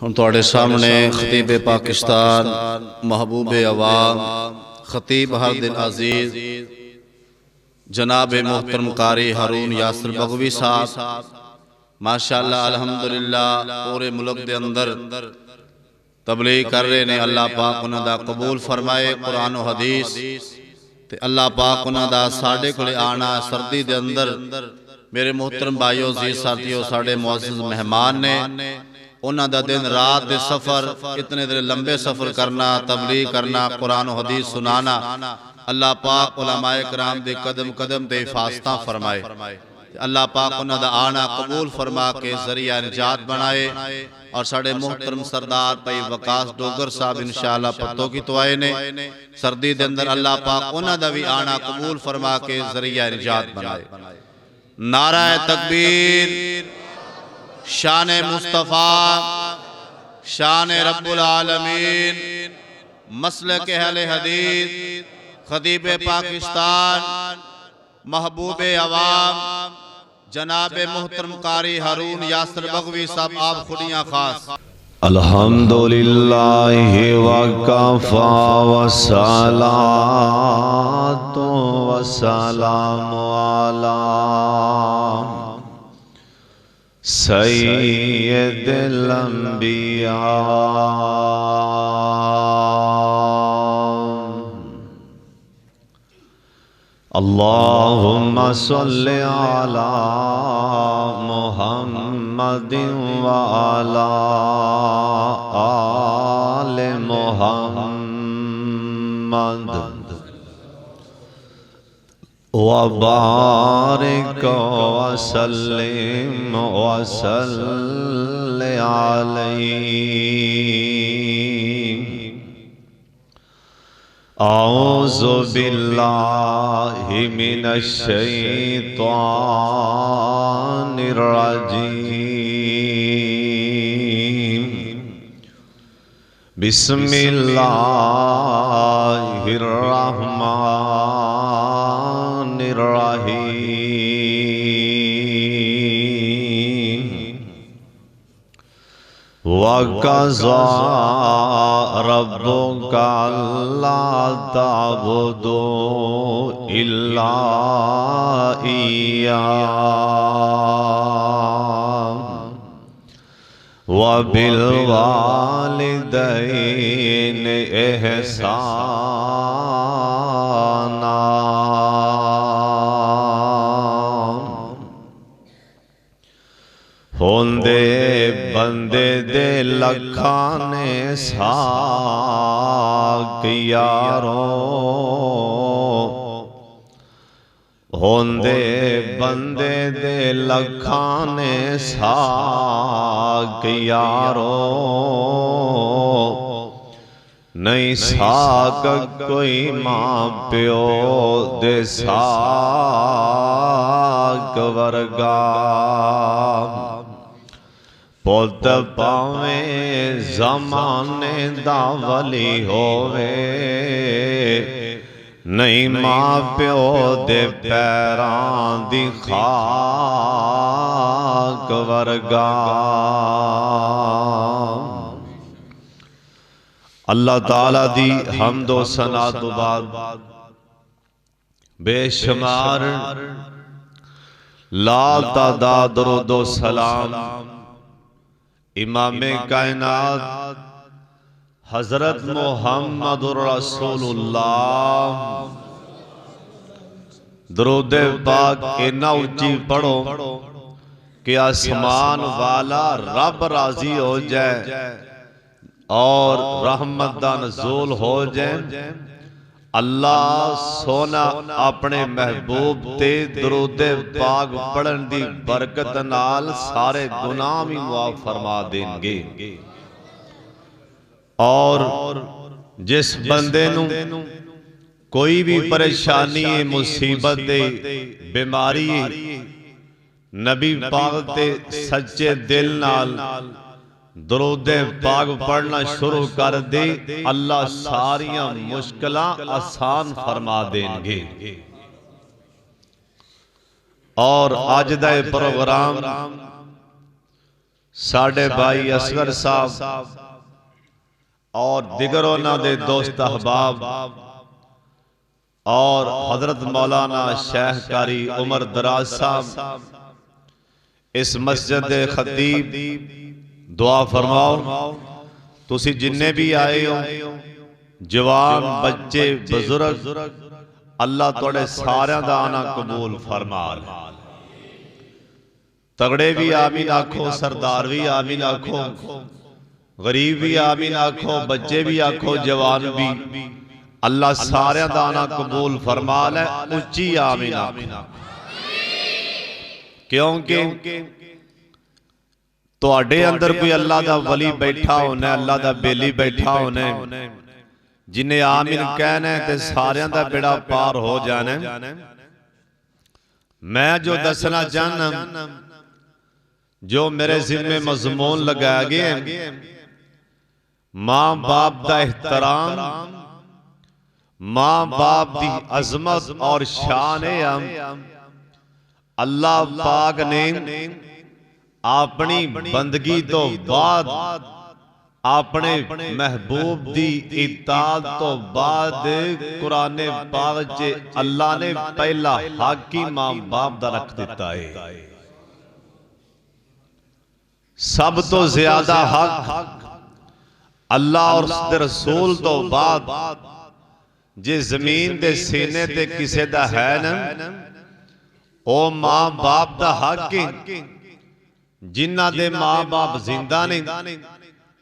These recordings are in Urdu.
ہم تواڈے سامنے خطیب پاکستان محبوب عوام خطیب ہر دل عزیز جناب محترم قاری ہارون یاسر بغوی صاحب ماشاءاللہ الحمدللہ پورے ملک دے اندر تبلیغ کر رہے نے۔ اللہ پاک انہاں دا قبول فرمائے قرآن و حدیث تے اللہ پاک انہاں دا ساڈے کولے آنا سردی دے اندر میرے محترم بھائیو عزیز ساتھیو ساڈے معزز مہمان نے انہاں دا دن رات دے سفر اتنے دیر لمبے سفر کرنا تبلیغ کرنا قرآن و حدیث سنانا اللہ پاک علماء کرام دے قدم قدم دے حفاظتاں فرمائے۔ اللہ پاک انہاں دا آنا قبول فرما کے ذریعہ نجات بنائے اور ساڑے محترم سردار پائی وقاص ڈوگر صاحب انشاءاللہ پتوں کی توائے نے سردی دے اندر اللہ پاک انہاں دا بھی آنا قبول فرما کے ذریعہ نجات بنائے۔ نعرہ تکبیر، شان مصطفیٰ، شان رب العالمین، مسلک اہل حدیث، خطیب پاکستان محبوب عوام جناب محترم قاری ہارون یاسر بغوی صاحب آپ خودیاں خاص۔ الحمدللہ وکفا والصلاة والسلام علی سید الانبیاء اللہم صل علی محمد وعلی آل محمد وبارک وسلم وصلی علیہ۔ اعوذ باللہ من الشیطان الرجیم، بسم اللہ الرحمن الرحیم۔ وَقَضَىٰ رَبُّكَ أَلَّا تَعْبُدُوا إِلَّا إِيَّاهُ وَبِالْوَالِدَيْنِ إِحْسَانًا۔ ہوندے بندے دے لکھانے ساک یارو، ہوندے بندے دے لکھانے ساک یارو، نہیں ساک کوئی ماں پیو دے ساک ورگا، پوت پاویں زمانے دا ولی ہووے، نہیں ماں پیو دے پیران دی خاک ورگا۔ اللہ تعالیٰ دی حمد و ثنا تو بعد بے شمار لا تعداد درود و سلام امام کائنات حضرت محمد رسول اللہ درود پاک اتنا اونچی پڑھو کہ آسمان والا رب راضی ہو جائے اور رحمت دا نزول ہو جائے۔ اللہ سونا اپنے محبوب تے درود پاک پڑھن دی برکت نال سارے گناہ بھی معاف فرما دیں گے، اور جس بندے نو کوئی بھی پریشانی مصیبت بیماری نبی پاک تے سچے دل نال درود پاک پڑھنا شروع کر دے، اللہ ساریاں مشکلات آسان فرما دیں گے۔ اور آج دا پروگرام ساڈے بھائی اصغر صاحب اور دیگر انہاں دے دوست احباب اور حضرت مولانا شیخ قاری عمر دراز صاحب اس مسجد دے خطیب دعا فرماؤ تسی جننے بھی آئے ہو جوان بچے بزرگ اللہ توڑے سارے دا آنا قبول فرما لے تگڑے بھی آمین آکھو سردار بھی آمین آکھو غریب بھی آمین آکھو بچے بھی آکھو جوان بھی اللہ سارے دا آنا قبول فرما لے اچھی آمین آکھو کیونکہ تو اڈے اندر کوئی اللہ دا ولی بیٹھا ہونے اللہ دا بیلی بیٹھا ہونے جنہیں آمین کہنے تے سارے دا بیڑا پار ہو جانے میں جو دسنا چاہنا جو میرے ذمہ مضمون لگا گئے ماں باپ دا احترام ماں باپ دی عظمت اور شان اللہ پاک نے اپنی بندگی تو بعد اپنے محبوب دی اطاعت تو بعد قرآن پاک چے اللہ نے پہلا حقی ماں باپ دا رکھ دیتا ہے سب تو زیادہ حق اللہ اور اس دے رسول تو بعد جے زمین دے سینے تے کسے دا ہے نا او ماں باپ دا حق جنہ دے ماں باپ زندہ نہیں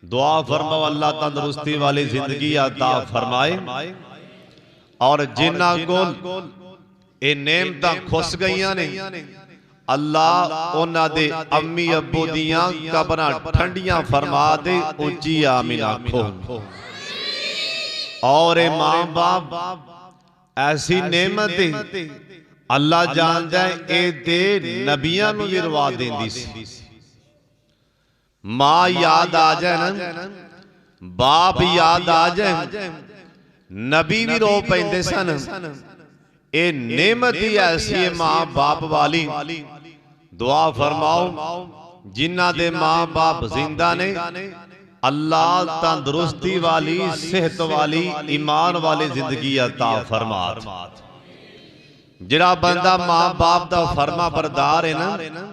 دعا فرماؤ اللہ تندرستی والی زندگی عطا فرمائے اور جنہ کو اے نعمتاں کھس گئیاں نہیں اللہ انہاں دے امی ابو دیاں قبراں ٹھنڈیاں فرما دے اونچی آمین آکھو اور اے ماں باپ ایسی نعمت اللہ جان جائے اے دے نبیاں نو یروا دیں دی سی ماں یاد آ جائے نا باپ یاد آ جائے نبی بھی رو پہندے سن اے نعمت ہی ایسی ہے ماں باپ والی دعا فرماؤ جنہ دے ماں باپ زندہ نے اللہ تندرستی والی صحت والی ایمان والی زندگی عطا فرما جڑا بندہ ماں باپ دا فرما بردار ہے نا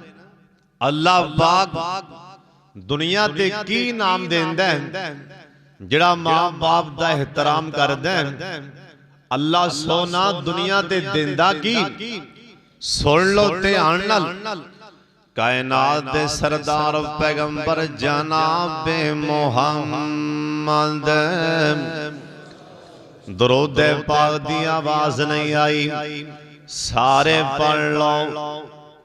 اللہ پاک دنیا تے کی نام دیندہ ہے جڑا ماں باپ دا احترام کردہ ہے اللہ سونا دنیا تے دیندہ کی سن لو تے آننل کائنات دے سردار پیغمبر جناب محمد درود پاک دی آواز نہیں آئی سارے پڑھ لو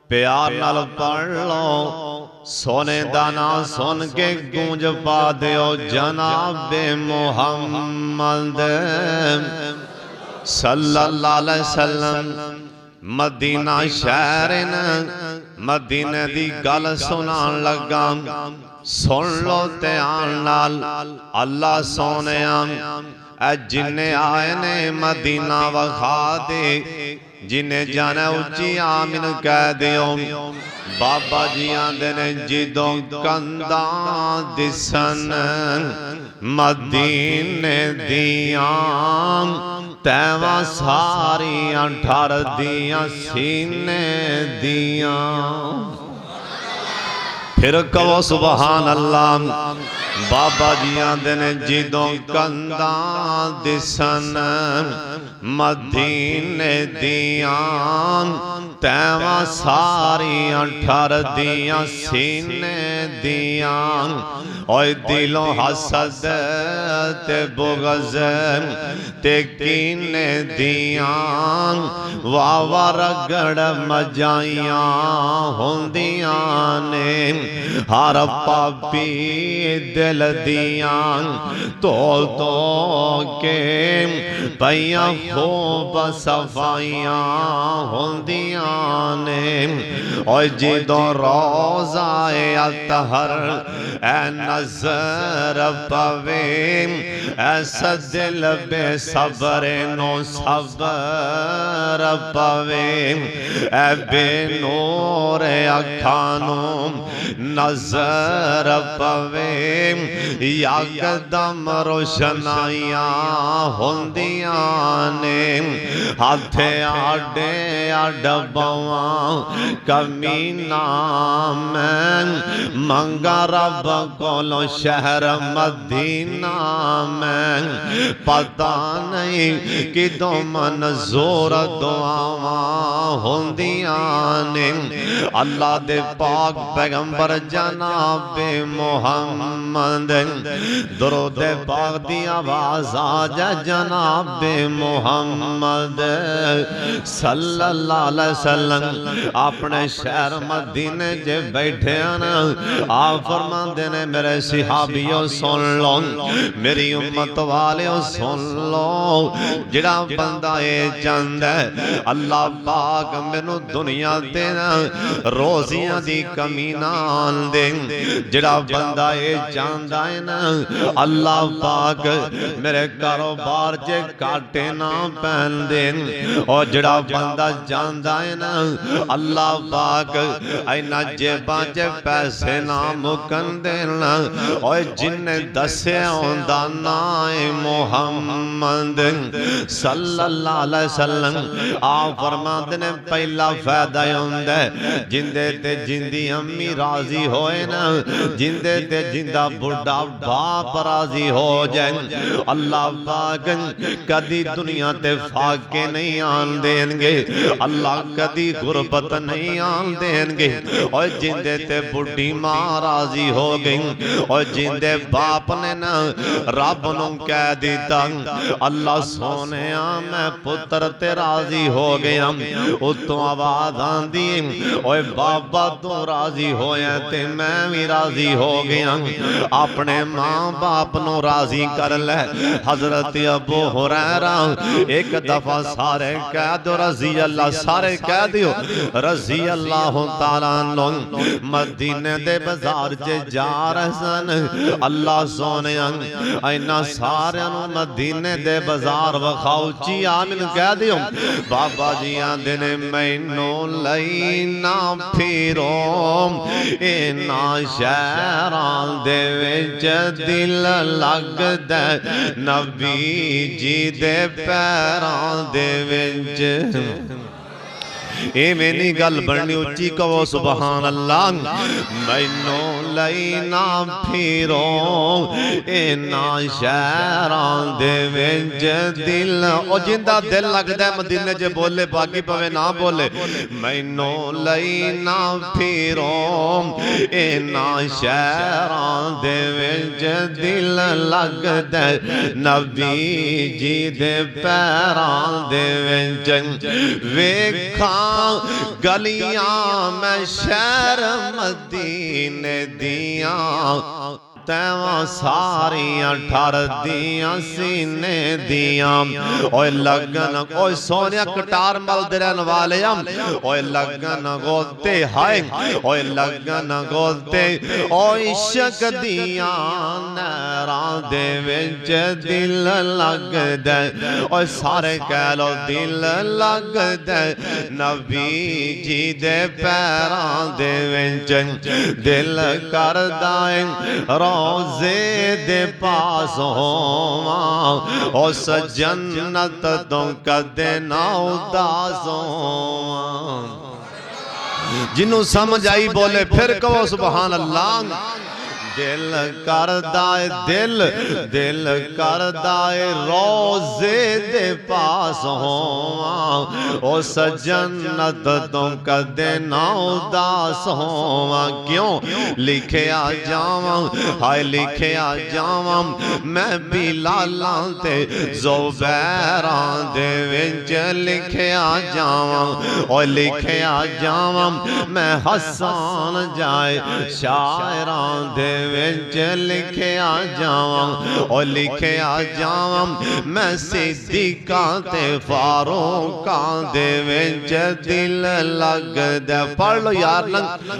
پیار نال پڑھ لو سونے دانا سن کے گونج پا دیو جناب محمد صلی اللہ علیہ وسلم مدینہ شہرنا مدینہ دی گل سنان لگا سن لو تے آنال اللہ سونے اے جنہیں آئے نے مدینہ وخا دے جنہیں جانا اچھی آمین کہہ دیو بابا جی آندے نے جدوں کنداں دسن مدینے دیاں تیواں ساریاں ٹھار دیاں سینے دیاں پھر کہو سبحان اللہ بابا جی آندے نے جدوں کنداں دسن مدینے دیاں تیواں ساریاں ٹھار دیاں سینے دیاں اوہ دلوں حسد تے بغض تے کینے دیاں واوا رگڑ مجائیاں ہوندیاں نے ہر پاپی دل دیاں تو کے پیاں خوب صفائیاں ہوندیاں نے اوہ جدوں روزہ اطہر اے نظر پوے ایسا دل بے صبر نو صبر پوے اے بے نور اکھانوں نظر پوے یکدم روشنائیاں ہوندیاں نے ہاتھے آڈے ڈبواں کمینہ میں منگا رب کولو شہر مدینہ میں پتہ نہیں کدوں منظور دعاواں ہوندیاں نے اللہ دے پاک پیغمبر جناب محمد درود پاک دی آواز آجا جناب محمد صلی اللہ علیہ وسلم اپنے شہر مدینے جے بیٹھے آنا آپ فرماندے نے میرے صحابیوں سن لو میری امت والیوں سن لو جڑا بندہ اے چند ہے اللہ پاک مینوں دنیا تے روزیاں دی کمی نہ دے جڑا بندہ اے چند ہے نا اللہ پاک میرے کاروبار چے کاٹے نہ پہن دے اور جڑا بندہ چند ہے نا اللہ پاک اینا جیباں چے پیسے نہ مکن دینا اور جن دسے ہوندہ نائے محمد صلی اللہ علیہ وسلم آپ فرماتے نے پہلا فائدہ ہوندہ ہے جندے تے جندی امی راضی ہوئے نا جندے تے جندہ بڑھا باپ راضی ہو جائیں اللہ پاک کدی دنیا تے فاقے نہیں آن دیں گے اللہ کدی غربت نہیں آن دیں گے اور جندے تے بڑھی ماں راضی ہو گئیں اور جندے باپ نے نا رب نوں کہہ دیتا اللہ سونے میں پتر تے راضی ہو گیا اتوں آواز آن دی اور بابا تو راضی ہویا تے میں بھی راضی ہو گیا اپنے ماں باپ نو راضی کر لے حضرت ابو ہریرہ ایک دفعہ سارے کہہ دو رضی اللہ سارے کہہ دیو رضی اللہ تعالیٰ عنہ مدینے دے بازار چے جا رہے سن اللہ سونے اینا سارے انو مدینے دے بازار وخاؤ چی آمین کہہ دیو بابا جی آندھنے مینو لینا پھیروم اینا شہران دے وچ دل لگ دے نبی جی دے پیران دے وچ اے میں نہیں گل بڑھنی اچھی کہو سبحان اللہ مینو لینا پھیرو اینا شہران دے وچ دل او جندہ دل لگ دے مدینے جے بولے باقی پوے نہ بولے مینو لینا پھیرو اینا شہران دے وچ دل لگ دے نبی جی دے پیران دے وچ ویکھاں گلیاں میں شہر مدینے دیاں تیوان ساریاں ٹھار دیاں سینے دیاں اوہ لگن اوہ سونیا کٹار مل درین والیاں اوہ لگن گولتے ہائیں اوہ لگن گولتے اوہ عشق دیاں نیران دے وچ دل لگ دے اوہ سارے کہہ لو دل لگ دے نبی جی دے پیران دے وچ دل کر دائیں روزے دے پاس ہوں اس جنت تو کدے نہ اداس ہوں جنہوں سمجھ آئی بولے پھر کہو سبحان اللہ دل کر دائے دل کر دائے روزے دے پاس ہوں اس جنت تم کدے نہ اداس ہوں کیوں لکھے آ جاواں ہائے لکھے آ جاواں میں بلالاں تے زبیراں دے وچ لکھے آ جاواں اور لکھے آ جاواں میں حسان جائے شاعراں دے وچ لکھیا جاواں او لکھیا جاواں میں صدیقاں تے فاروقاں دے وچ دل لگدا پڑھ لو یار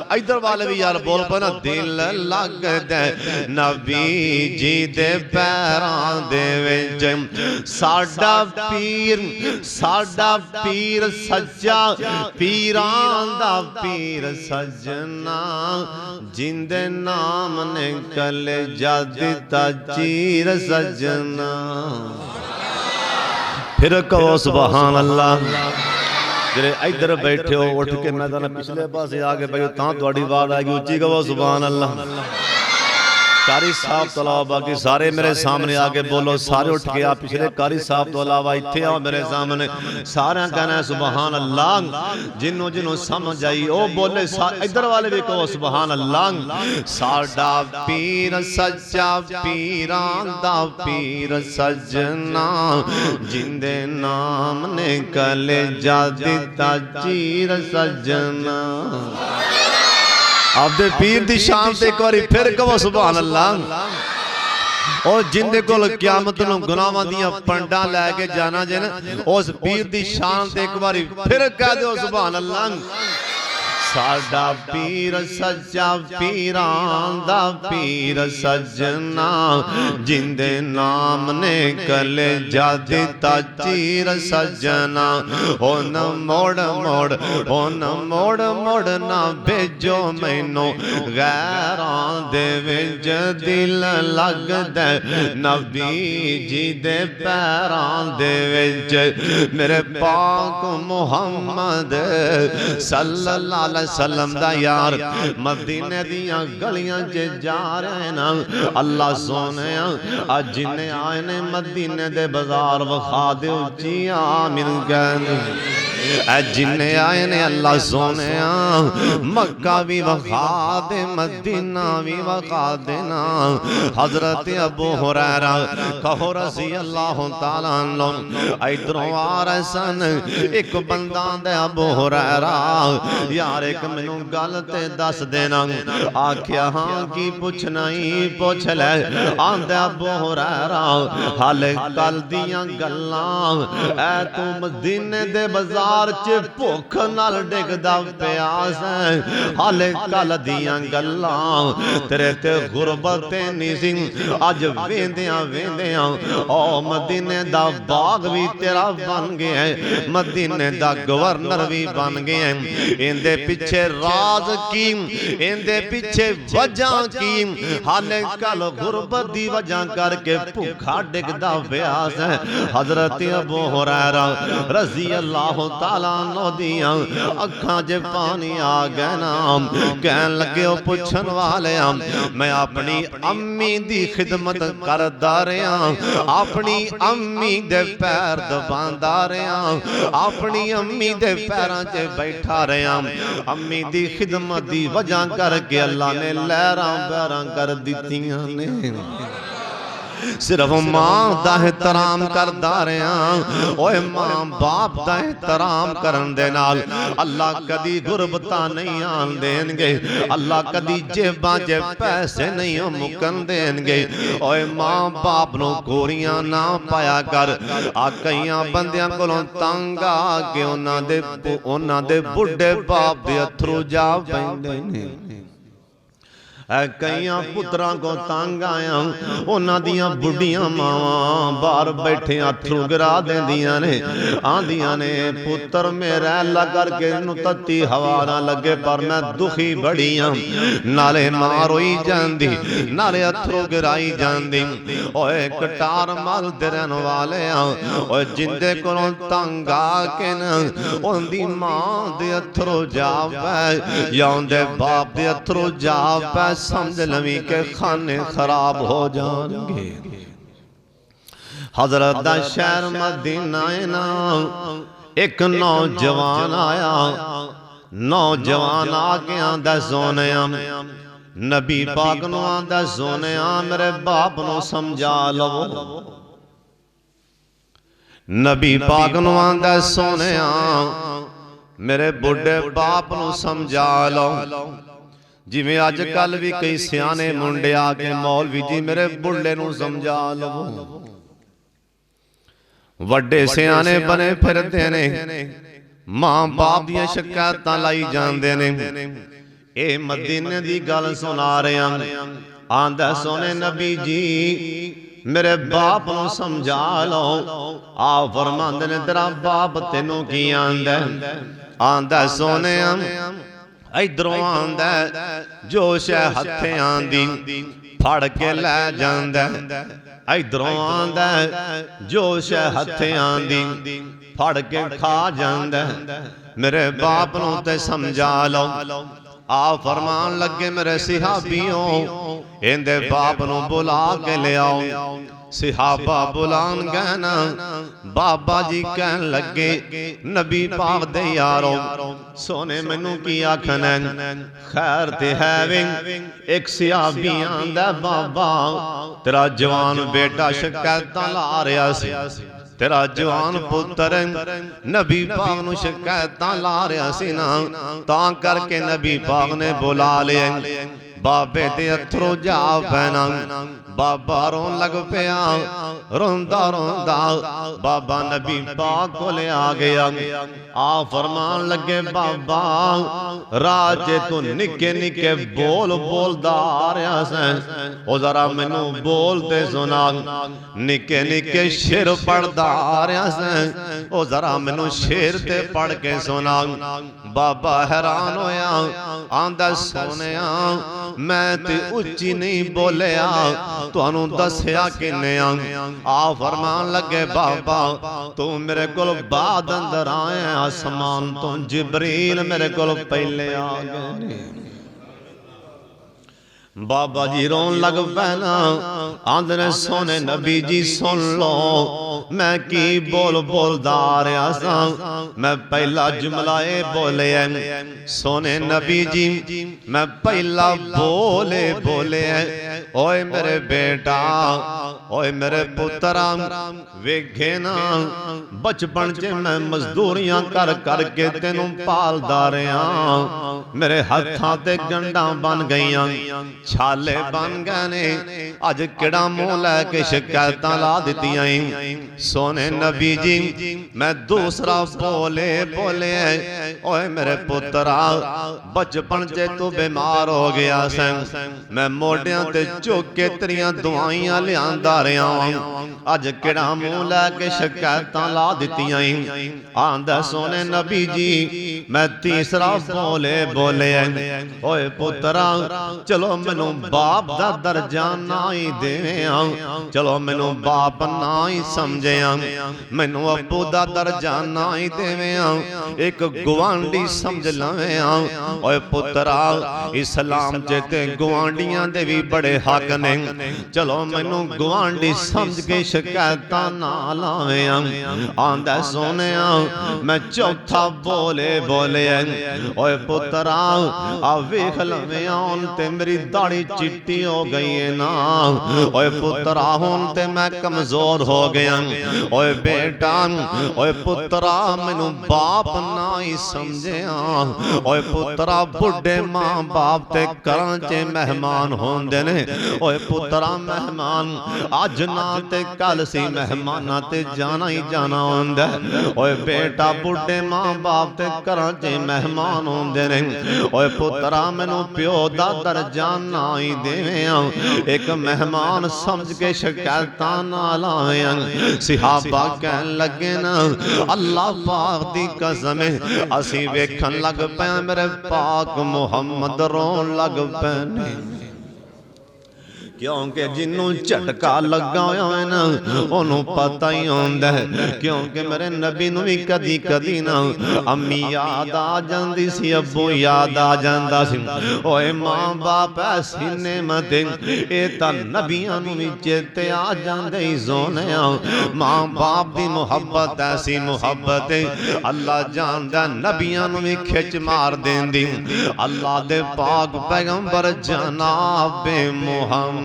ادھر والے بھی یار بول پنا دل لگدا نبی جی دے پیراں دے وچ ساڈا پیر سچا پیراں دا پیر سجنا جندے نام نے کلیجہ دتا چیر سجنا پھر کہو سبحان اللہ جڑے ادھر بیٹھے ہو اٹھ کے میدان پچھلے پاسے آگے بیٹھو تاں تہاڈی آواز آئے گی اچھی کہو سبحان اللہ قاری صاحب تو علاوہ باقی سارے میرے سامنے آگے بولو سارے اٹھ کے آپ پچھلے قاری صاحب تو علاوہ اتھے آؤ میرے سامنے سارے کہنا ہے سبحان اللہ جنوں سمجھ آئی او بولے ادھر والے بھی کہو سبحان اللہ ساڈا پیر سچا پیران دا پیر سجنا جندے نام نے کلیجہ دتا چیر سجنا آپ دے پیر دی شان تے ایک باری پھر کہو سبحان اللہ اور جن دے کول قیامت نوں گناہاں دیاں پنڈاں لے کے جانا جے نا اس پیر دی شان تے ایک باری پھر کہہ دیو سبحان اللہ ساڈا پیر سچا پیران دا پیر سجنا جندے نام نے کلیجہ دتا چیر سجنا ہن موڑ نہ بھیجو مینوں غیراں دے وچ دل لگدا نبی جی دے پیراں دے وچ میرے پاک محمد صلی اللہ علیہ وسلم دا یار مدینے دیاں گلیاں چے جا رہے نا اللہ سونے آج جنہیں آئے نے مدینے دے بازار وخا دے اچھی آمین کہنے جنہیں آئے نے اللہ سونے مکہ بھی وخا دے مدینہ بھی وخا دینا حضرت ابو ہریرہ کہو رضی اللہ تعالیٰ عنہ ادھروں آ رہے سن ایک بندان دے ابو ہریرہ یار ایک منوں گل تے دس دینا آکھیا ہاں کی پوچھنا ہی پوچھ لے آندے ابو ہریرہ حالے کل دیاں گلاں اے تو مدینے دے بازار چے بھوک نال ڈگدا پیاس ہے حالے کل دیاں گلاں تیرے تے غربت نہیں اج ویندیاں او مدینے دا باغ بھی تیرا بن گیا ہے مدینے دا گورنر بھی بن گیا ہے اندے پیچھے راز کی اندے پیچھے وجہ کی حالے کل غربت دی وجہ کر کے بھوکا ڈگدا پیاس ہے حضرت ابو ہریرہ رضی اللہ تعالیٰ عنہ دیاں اکھاں جے پانی آ گئے نا کہن لگے او پوچھن والے میں اپنی امی دی خدمت کردا رہا اپنی امی دے پیر دباندا رہا اپنی امی دے پیراں چے بیٹھا رہا امی دی خدمت دی وجہ کر کے اللہ نے لہراں بیراں کر دیتیاں نے صرف ماں دا احترام کردہ رہے ہیں اوہ ماں باپ دا احترام کرن دے نال اللہ کدی غربتہ نہیں آن دیں گے اللہ کدی جیباں جے پیسے نہیں مکن دیں گے اوہ ماں باپ نو کوریاں نہ پایا کر آکیاں بندیاں کولوں تانگا کہ انہاں دے بڑھے باپ دے اتھرو جا پہندے نے اے کئیاں پتران کو تانگ آیا انہاں دیاں بڑھیاں ماں بار بیٹھے اتھرو گرا دیں دیاں نے آندیاں نے پتر میرے اللہ کر کے نتتی ہوا نہ لگے پر میں دکھی بڑیاں نالے ماروئی جاندی نالے اتھرو گرائی جاندی اوے کٹار مال درن والے اوے جندے کنوں تانگ آکے نا ان دی ماں دے اتھرو جاوے یا ان دے باپ دے اتھرو جاوے سمجھ لوی کے کھانے خراب ہو جان گے حضرت دا شہر مدینہ نا ایک نوجوان آیا نوجوان آگے آندہ سونے نبی پاک نو آندہ سونے میرے باپ نو سمجھا لو نبی پاک نو آندہ سونے میرے بڑھے باپ نو سمجھا لو ਜਿਵੇਂ ਅੱਜ ਕੱਲ ਵੀ ਕਈ ਸਿਆਣੇ ਮੁੰਡੇ ਆ ਕੇ ਮੌਲਵੀ ਜੀ ਮੇਰੇ ਬੁੱਢੇ ਨੂੰ ਸਮਝਾ ਲਵੋ। ਵੱਡੇ ਸਿਆਣੇ ਬਣੇ ਫਿਰਦੇ ਨੇ, ਮਾਂ ਬਾਪ ਦੀਆਂ ਸ਼ਿਕਾਇਤਾਂ ਲਾਈ ਜਾਂਦੇ ਨੇ। ਇਹ ਮਦੀਨੇ ਦੀ ਗੱਲ ਸੁਣਾ ਰਿਹਾ, ਆਂਦਾ ਸੋਹਣੇ ਨਬੀ ਜੀ ਮੇਰੇ ਬਾਪ ਨੂੰ ਸਮਝਾ ਲਓ। ਆ ਫਰਮਾਉਂਦੇ ਨੇ ਤੇਰਾ ਬਾਪ ਤੈਨੂੰ ਕੀ ਆਂਦਾ? ਆਂਦਾ ਸੋਹਣਿਆ ਇਧਰੋਂ ਆਂਦਾ ਜੋਸ਼ ਹੈ ਹੱਥਾਂ ਦੀ ਫੜ ਕੇ ਲੈ ਜਾਂਦਾ। ਇਧਰੋਂ ਆਂਦਾ ਜੋਸ਼ ਹੈ ਹੱਥਾਂ ਦੀ ਫੜ ਕੇ ਖਾ ਜਾਂਦਾ। ਮੇਰੇ ਬਾਪ ਨੂੰ ਤੇ ਸਮਝਾ ਲਓ। ਆ ਫਰਮਾਨ ਲੱਗੇ ਮੇਰੇ ਸਿਹਾਬੀਓ ਇਹਦੇ ਬਾਪ ਨੂੰ ਬੁਲਾ ਕੇ ਲਿਆਓ। ਸਿਹਾਬਾ ਬੁਲਾਣ ਗਏ ਨਾ, ਬਾਬਾ ਜੀ ਕਹਿਣ ਲੱਗੇ ਨਬੀ ਪਾਕ ਦੇ ਯਾਰੋ ਸੋਨੇ ਮੈਨੂੰ ਕੀ ਆਖਣਾ? ਖੈਰ ਤੇ ਹੈ ਵੇ। ਇੱਕ ਸਿਹਾਬੀ ਆਂਦਾ ਬਾਬਾ ਤੇਰਾ ਜਵਾਨ ਬੇਟਾ ਸ਼ਿਕਾਇਤਾਂ ਲਾ ਰਿਹਾ ਸੀ, ਤੇਰਾ ਜਵਾਨ ਪੁੱਤਰ ਨਬੀ ਪਾਕ ਨੂੰ ਸ਼ਿਕਾਇਤਾਂ ਲਾ ਰਿਹਾ ਸੀ ਨਾ, ਤਾਂ ਕਰਕੇ ਨਬੀ ਪਾਕ ਨੇ ਬੁਲਾ ਲਿਆ। ਬਾਬੇ ਦੇ ਅਥਰੂ ਜਾ ਪੈਣਾ, ਬਾਬਾ ਰੋਣ ਲੱਗ ਪਿਆ। ਰੋਂਦਾ ਰੋਂਦਾ ਬਾਬਾ ਨਬੀ ਪਾਕ ਕੋਲ ਆ ਗਿਆ। ਆ ਫਰਮਾਨ ਲੱਗੇ ਬਾਬਾ ਰਾਜੇ ਤੂੰ ਨਿੱਕੇ ਨਿੱਕੇ ਬੋਲ ਬੋਲਦਾ ਆ ਰਿਹਾ ਸੈਂ, ਉਹ ਜ਼ਰਾ ਮੈਨੂੰ ਬੋਲ ਤੇ ਸੁਣਾ। ਨਿੱਕੇ ਨਿੱਕੇ ਸ਼ੇਰ ਪੜਦਾ ਆ ਰਿਹਾ ਸੈਂ, ਉਹ ਜ਼ਰਾ ਮੈਨੂੰ ਸ਼ੇਰ ਤੇ ਪੜ ਕੇ ਸੁਣਾ। ਬਾਬਾ ਹੈਰਾਨ ਹੋਇਆ, ਆਂਦਾ ਸੋਹਣਿਆ ਮੈਂ ਤੇ ਉੱਚੀ ਨਹੀਂ ਬੋਲਿਆ, ਤੁਹਾਨੂੰ ਦੱਸਿਆ ਕਿਨੇ ਆ ਫਰਮਾਨ ਲੱਗੇ ਬਾਬਾ ਤੂੰ ਮੇਰੇ ਕੋਲ ਬਾਦ ਅੰਦਰ ਆਇਆ, ਆਸਮਾਨ ਤੋਂ ਜਿਬਰੀਲ ਮੇਰੇ ਕੋਲ ਪਹਿਲੇ ਆ ਗਏ। ਬਾਬਾ ਜੀ ਰੋਣ ਲੱਗ ਪੈਣਾ, ਆਂਦੇ ਨੇ ਸੋਹਣੇ ਨਬੀ ਜੀ ਸੁਣ ਲੋ ਮੈਂ ਕੀ ਬੋਲ ਬੋਲਦਾ ਆ ਰਿਹਾ ਸਾਂ। ਮੈਂ ਪਹਿਲਾ ਜੁਮਲਾ ਇਹ ਬੋਲਿਆ ਸੋਹਣੇ ਨਬੀ ਜੀ ਮੈਂ ਪਹਿਲਾ ਬੋਲਿਆ ਓਏ ਮੇਰੇ ਬੇਟਾ ਓਏ ਮੇਰੇ ਪੁੱਤਰਾ ਵੇਖੇ ਨਾ ਬਚਪਨ 'ਚ ਮੈਂ ਮਜ਼ਦੂਰੀਆਂ ਕਰ ਕਰਕੇ ਤੈਨੂੰ ਪਾਲਦਾ ਰਿਹਾ, ਮੇਰੇ ਹੱਥਾਂ ਤੇ ਗੰਢਾਂ ਬਣ ਗਈਆਂ, ਛਾਲੇ ਬਣ ਗਏ ਨੇ, ਅੱਜ ਕਿਹੜਾ ਮੂੰਹ ਲੈ ਕੇ ਸ਼ਿਕਾਇਤਾਂ ਲਾ ਦਿੱਤੀਆਂ। ਸੋਹਣੇ ਨਬੀ ਜੀ ਮੈਂ ਦੂਸਰਾ ਬੋਲਿਆ ਓਏ ਮੇਰੇ ਪੁੱਤਰਾ ਬਚਪਨ 'ਚ ਤੂੰ ਬਿਮਾਰ ਹੋ ਗਿਆ ਸੈਂ, ਮੈਂ ਮੋਢਿਆਂ ਤੇ ਝੁਕ ਕੇ ਤੇਰੀਆਂ ਦੁਆਈਆਂ ਲਿਆਂਦਾ ਰਿਹਾ, ਅੱਜ ਕਿਹੜਾ ਮੂੰਹ ਲੈ ਕੇ ਸ਼ਿਕਾਇਤਾਂ ਲਾ ਦਿੱਤੀਆਂ। ਆਂਦਾ ਸੋਹਣੇ ਨਬੀ ਜੀ ਮੈਂ ਤੀਸਰਾ ਬੋਲਿਆ ਓਏ ਪੁੱਤਰਾ ਚਲੋ ਮੈਨੂੰ ਬਾਪ ਦਾ ਦਰਜਾ ਨਾ ਹੀ ਦੇਵਿਆ, ਚਲੋ ਮੈਨੂੰ ਬਾਪ ਨਾ ਹੀ ਸਮਝਿਆ, ਮੈਨੂੰ ਅੱਬੂ ਦਾ ਦਰਜਾ ਨਾ ਹੀ ਦੇਵਿਆ, ਇੱਕ ਗਵਾਂਢੀ ਸਮਝ ਲਵਿਆ। ਓਏ ਪੁੱਤਰਾ ਇਸਲਾਮ 'ਚ ਤੇ ਗਵਾਂਢੀਆਂ ਦੇ ਵੀ ਬੜੇ ਹੱਕ ਨੇ, ਚਲੋ ਮੈਨੂੰ ਗਵਾਂਢੀ ਸਮਝ ਕੇ ਸ਼ਿਕਾਇਤਾਂ ਨਾ ਲਾਵਿਆ। ਆਂਦਾ ਸੋਹਣਿਆ ਮੈਂ ਚੌਥਾ ਬੋਲਿਆ ਓਏ ਪੁੱਤਰਾ ਆ ਵੇਖ ਲਵਿਆ ਹੁਣ ਤੇ ਮੇਰੀ ਦਾੜੀ ਚਿੱਟੀ ਹੋ ਗਈ ਏ ਨਾ, ਓਏ ਪੁੱਤਰਾ ਹੁਣ ਤੇ ਮੈਂ ਕਮਜ਼ੋਰ ਹੋ ਗਿਆ, ਓਏ ਬੇਟਾ ਓਏ ਪੁੱਤਰਾ ਮੈਨੂੰ ਬਾਪ ਨਾ ਹੀ ਸਮਝਿਆ, ਓਏ ਪੁੱਤਰਾ ਬੁੱਢੇ ਮਾਂ ਬਾਪ ਤੇ ਘਰਾਂ 'ਚ ਮਹਿਮਾਨ ਹੁੰਦੇ ਨੇ, ਓਏ ਪੁੱਤਰਾ ਮਹਿਮਾਨ ਅੱਜ ਨਾ ਤੇ ਕੱਲ ਸੀ, ਮਹਿਮਾਨਾਂ ਤੇ ਜਾਣਾ ਹੀ ਜਾਣਾ ਹੁੰਦਾ, ਓਏ ਬੇਟਾ ਬੁੱਢੇ ਮਾਂ ਬਾਪ ਤੇ ਘਰਾਂ 'ਚ ਮਹਿਮਾਨ ਹੁੰਦੇ ਨੇ, ਓਏ ਪੁੱਤਰਾ ਮੈਨੂੰ ਪਿਓ ਦਾ ਦਰਜਾ ਨਾ ਹੀ ਦੇਵਿਆ, ਇੱਕ ਮਹਿਮਾਨ ਸਮਝ ਕੇ ਸ਼ਿਕਾਇਤਾਂ ਨਾ ਲਾਵਿਆ। ਸਿਹਾਬਾ ਕਹਿਣ ਲੱਗੇ ਨਾ ਅੱਲਾਹ ਪਾਕ ਦੀ ਕਸਮ ਅਸੀਂ ਵੇਖਣ ਲੱਗ ਪਏ ਮੇਰੇ ਪਾਕ ਮੁਹੰਮਦ ਰੋਣ ਲੱਗ ਪਏ ਨੇ, ਕਿਉਂਕਿ ਜਿਹਨੂੰ ਝਟਕਾ ਲੱਗਾ ਹੋਇਆ ਨਾ ਉਹਨੂੰ ਪਤਾ ਹੀ ਹੁੰਦਾ ਹੈ, ਕਿਉਂਕਿ ਮੇਰੇ ਨਬੀ ਨੂੰ ਵੀ ਕਦੀ ਕਦੀ ਨਾ ਅੰਮੀ ਯਾਦ ਆ ਜਾਂਦੀ ਸੀ, ਅੱਬੂ ਯਾਦ ਆ ਜਾਂਦਾ ਸੀ। ਓਏ ਮਾਂ ਬਾਪ ਐਸੀ ਨੇਮਤ ਇਹ ਤਾਂ ਨਬੀਆਂ ਨੂੰ ਵੀ ਚੇਤੇ ਆ ਜਾਂਦੇ ਹੀ ਸੋਹਣਿਆ, ਮਾਂ ਬਾਪ ਦੀ ਮੁਹੱਬਤ ਐਸੀ ਮੁਹੱਬਤ ਅੱਲਾ ਜਾਣਦਾ ਨਬੀਆਂ ਨੂੰ ਵੀ ਖਿੱਚ ਮਾਰ ਦੇਂਦੀ। ਅੱਲਾ ਦੇ ਪਾਕ ਪੈਗੰਬਰ ਜਨਾਬੇ ਮੁਹੰਮਦ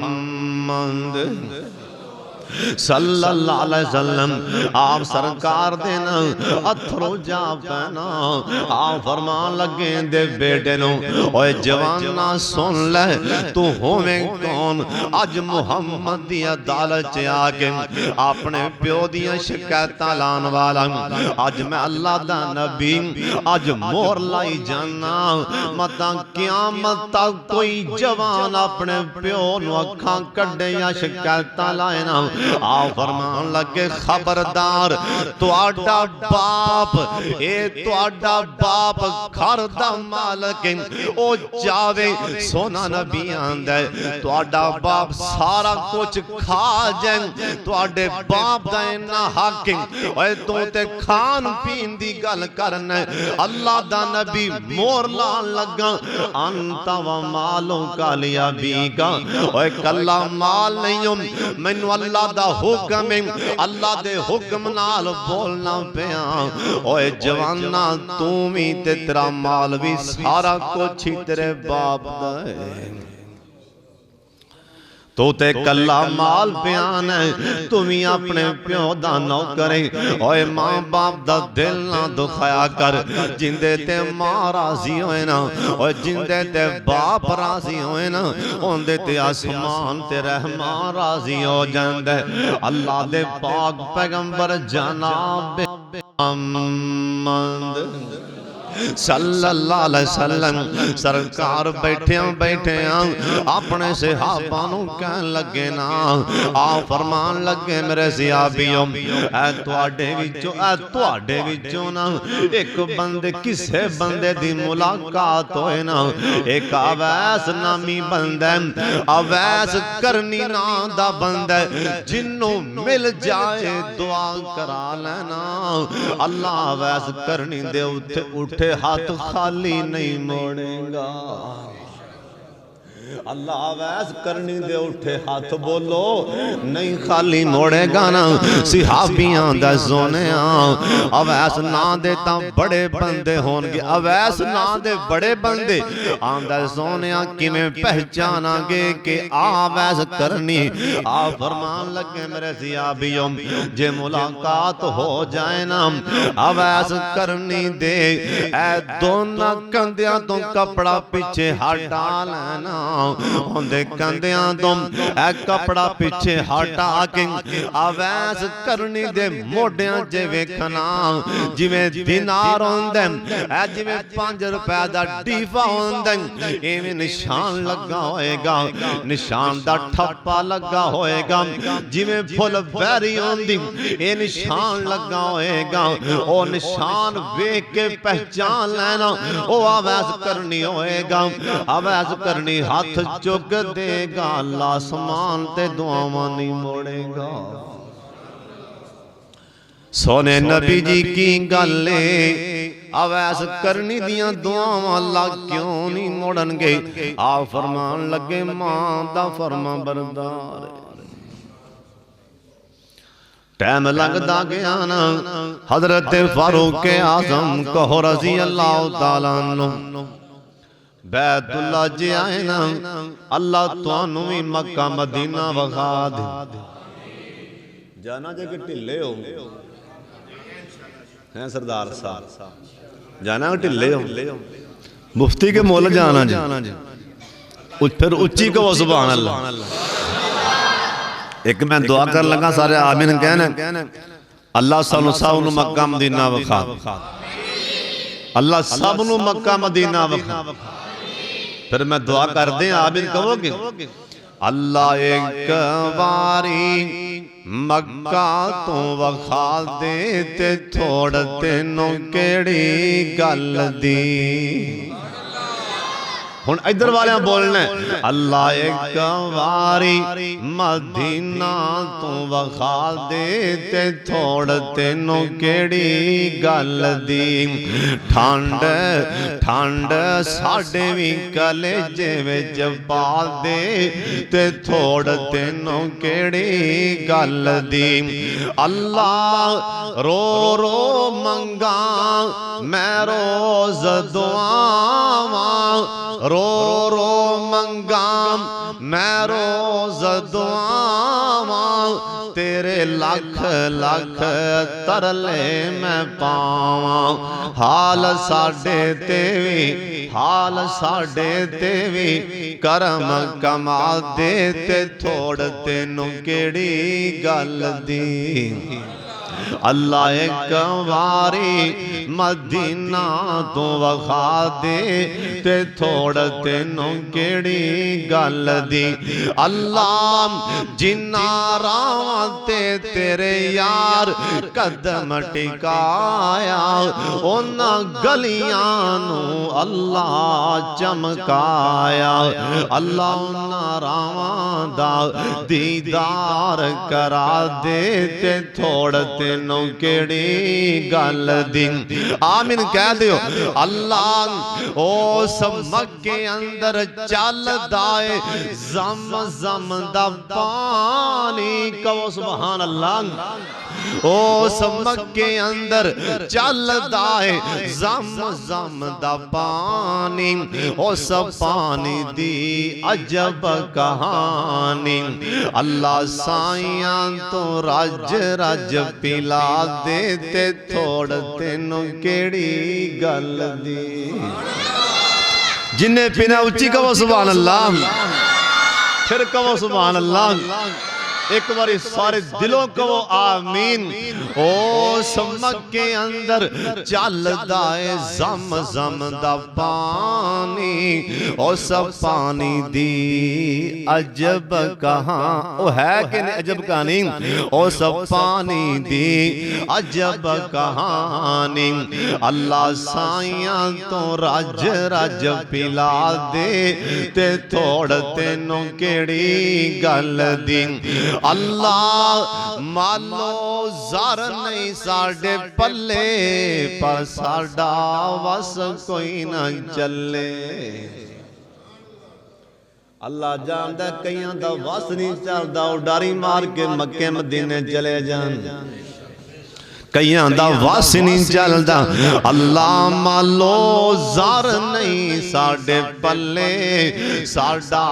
صلی اللہ علیہ وسلم آپ سرکار دینا اتھرو جا پینا آپ فرمان لگے دے بیٹے نو اوے جوانہ سن لے تو ہوئے کون اج محمد دی عدالت چے آکے اپنے پیو دیاں شکایتاں لان والا اج میں اللہ دا نبی اج مور لائی جانا مطا قیامت تک کوئی جوان اپنے پیو نو اکھاں کڈے یا شکایتاں لائے نا آؤ فرمان لگے خبردار تو آڈا باپ اے تو آڈا باپ گھر دا مالک او جاوے سونا نبی آندے تو آڈا باپ سارا کچھ کھا جائیں تو آڈے باپ دا اینا حاکم اے تو تے کھان پین دی گل کرنے اللہ دا نبی مور لان لگا انتا و مالوں کا لیا بھی گا اے کلا مال نہیں ہوں منو اللہ دا حکم اللہ دے حکم نال بولنا پیا اوے جوانا تُومی تے تیرا مال بھی سارا کچھ ہی تیرے باپ دے تو تے کلا مال پیان ہے تمہیں اپنے پیو دا نو کریں اوے ماں باپ دا دل نہ دکھایا کر جندے تے ماں راضی ہوئے نا اوے جندے تے باپ راضی ہوئے نا اوندے تے آسمان تے رحمان راضی ہو جاندے اللہ دے پاک پیغمبر جناب محمد صلی اللہ علیہ وسلم سرکار بیٹھیاں اپنے صحابانوں کہن لگے نا آپ فرمان لگے میرے صحابیوں اے تواڈے وچوں نا ایک بندے کسے بندے دی ملاقات ہوئے نا ایک اویس نامی بندہ اویس کرنی نام دا بندہ جنوں مل جائے دعا کرا لینا اللہ اویس کرنی دے اٹھے ہاتھ خالی نہیں موڑے گا اللہ آواز کرنی دے اٹھے ہاتھ بولو نہیں خالی موڑے گا نا صحابیاں دا زونیاں آواز نہ دیتا بڑے بندے ہونگے آواز نہ دے بڑے بندے آندہ زونیاں کی میں پہچانا گے کہ آواز کرنی آپ فرمان لگے میرے صحابیوں جے ملاقات ہو جائے نا آواز کرنی دے اے دونہ کندیاں تو کپڑا پیچھے ہٹا لینا ہوندے کندیاں تم اے کپڑا پیچھے ہٹا کے آواز کرنی دے موڑیاں جے ویکھنا جویں دینار ہوندے اے جویں 5 روپے دا ڈیفا ہوندے ایویں نشان لگا ہوئے گا نشان دا ٹھپا لگا ہوئے گا جویں پھل بیری ہوندی اے نشان لگا ہوئے گا او نشان ویکھ کے پہچان لینا او آواز کرنی ہوئے گا آواز کرنی ہاتھ چک دے گا اللہ آسمان تے دعاواں نہیں موڑے گا سونے نبی جی کی گلے آواز کرنی دیاں دعاواں اللہ کیوں نہیں موڑن گے آپ فرمان لگے ماں دا فرما بردار ٹائم لگ دا گیا نا حضرت فاروق اعظم کہو رضی اللہ تعالیٰ عنہ بیت اللہ جی آئے نا اللہ توانوی مکہ مدینہ وغا دے جانا جے کہ ٹلے ہو ہیں سردار صاحب جانا کہ ٹلے ہو مفتی کے مولا جانا جی پھر اچھی کو سبحان اللہ ایک میں دعا کر لگا سارے آمین کہنے اللہ صلی اللہ علیہ وسلم مکہ مدینہ وغا اللہ سب نو مکہ مدینہ وغا پھر میں دعا کر دیں آمین کہو گے اللہ ایک باری مکہ تو وخا دے تے تھوڑتے نو کیڑی گل دی ہن ادھر والے ہیں بولنے اللہ ایک باری مدینہ تو وخا دے تے تھوڑتے نو کیڑی گل دی ٹھانڈ ساڑھے بھی کلیجے وچ پا دے تے تھوڑتے نو کیڑی گل دی اللہ رو رو منگا میں روز دعاواں رو رو منگام میں روز دعاواں تیرے لکھ لکھ ترلے میں پاواں حال ساڈے تے وی کرم کمال دے تے تھوڑ تینوں کیڑی گل دی اللہ ایک واری مدینہ تو وخا دے تے تھوڑ تینوں کیڑی گل دی اللہ جنہ راواں تے تیرے یار قدم ٹکایا انہاں گلیاں نو اللہ چمکایا اللہ انہاں راواں دا دیدار کرا دے تے تھوڑ تینوں کیڑی گل دی آمین کہہ دیو اللہ او مکے اندر چل دائے زم زم دا پانی کہو سبحان اللہ او مکے اندر چل دائے زم زم دا پانی او پانی دی عجب کہانی اللہ سائیاں تو رج رج پلا دے تے تھوڑ تینوں کیڑی گل دی جنہیں پینا اچھی کہو سبحان اللہ پھر کہو سبحان اللہ ایک باری سارے دلوں کو آمین او سمک کے اندر چل دائے زم زم دا پانی او سب پانی دی عجب کہاں او ہے کہ نہیں عجب کہانی او سب پانی دی عجب کہانی اللہ سائیاں تو رج رج پلا دے تے تھوڑ تینوں کیڑی گل دی اللہ مالو زار نہیں ساڑے پلے پر ساڑا وس کوئی نہ چلے اللہ جاندہ کئیاں دا وس نہیں چاردہ اور ڈاری مار کے مکہ مدینے چلے جان کئیاں دا واس نہیں چلدا اللہ مالو زار نہیں ساڑے پلے ساڑا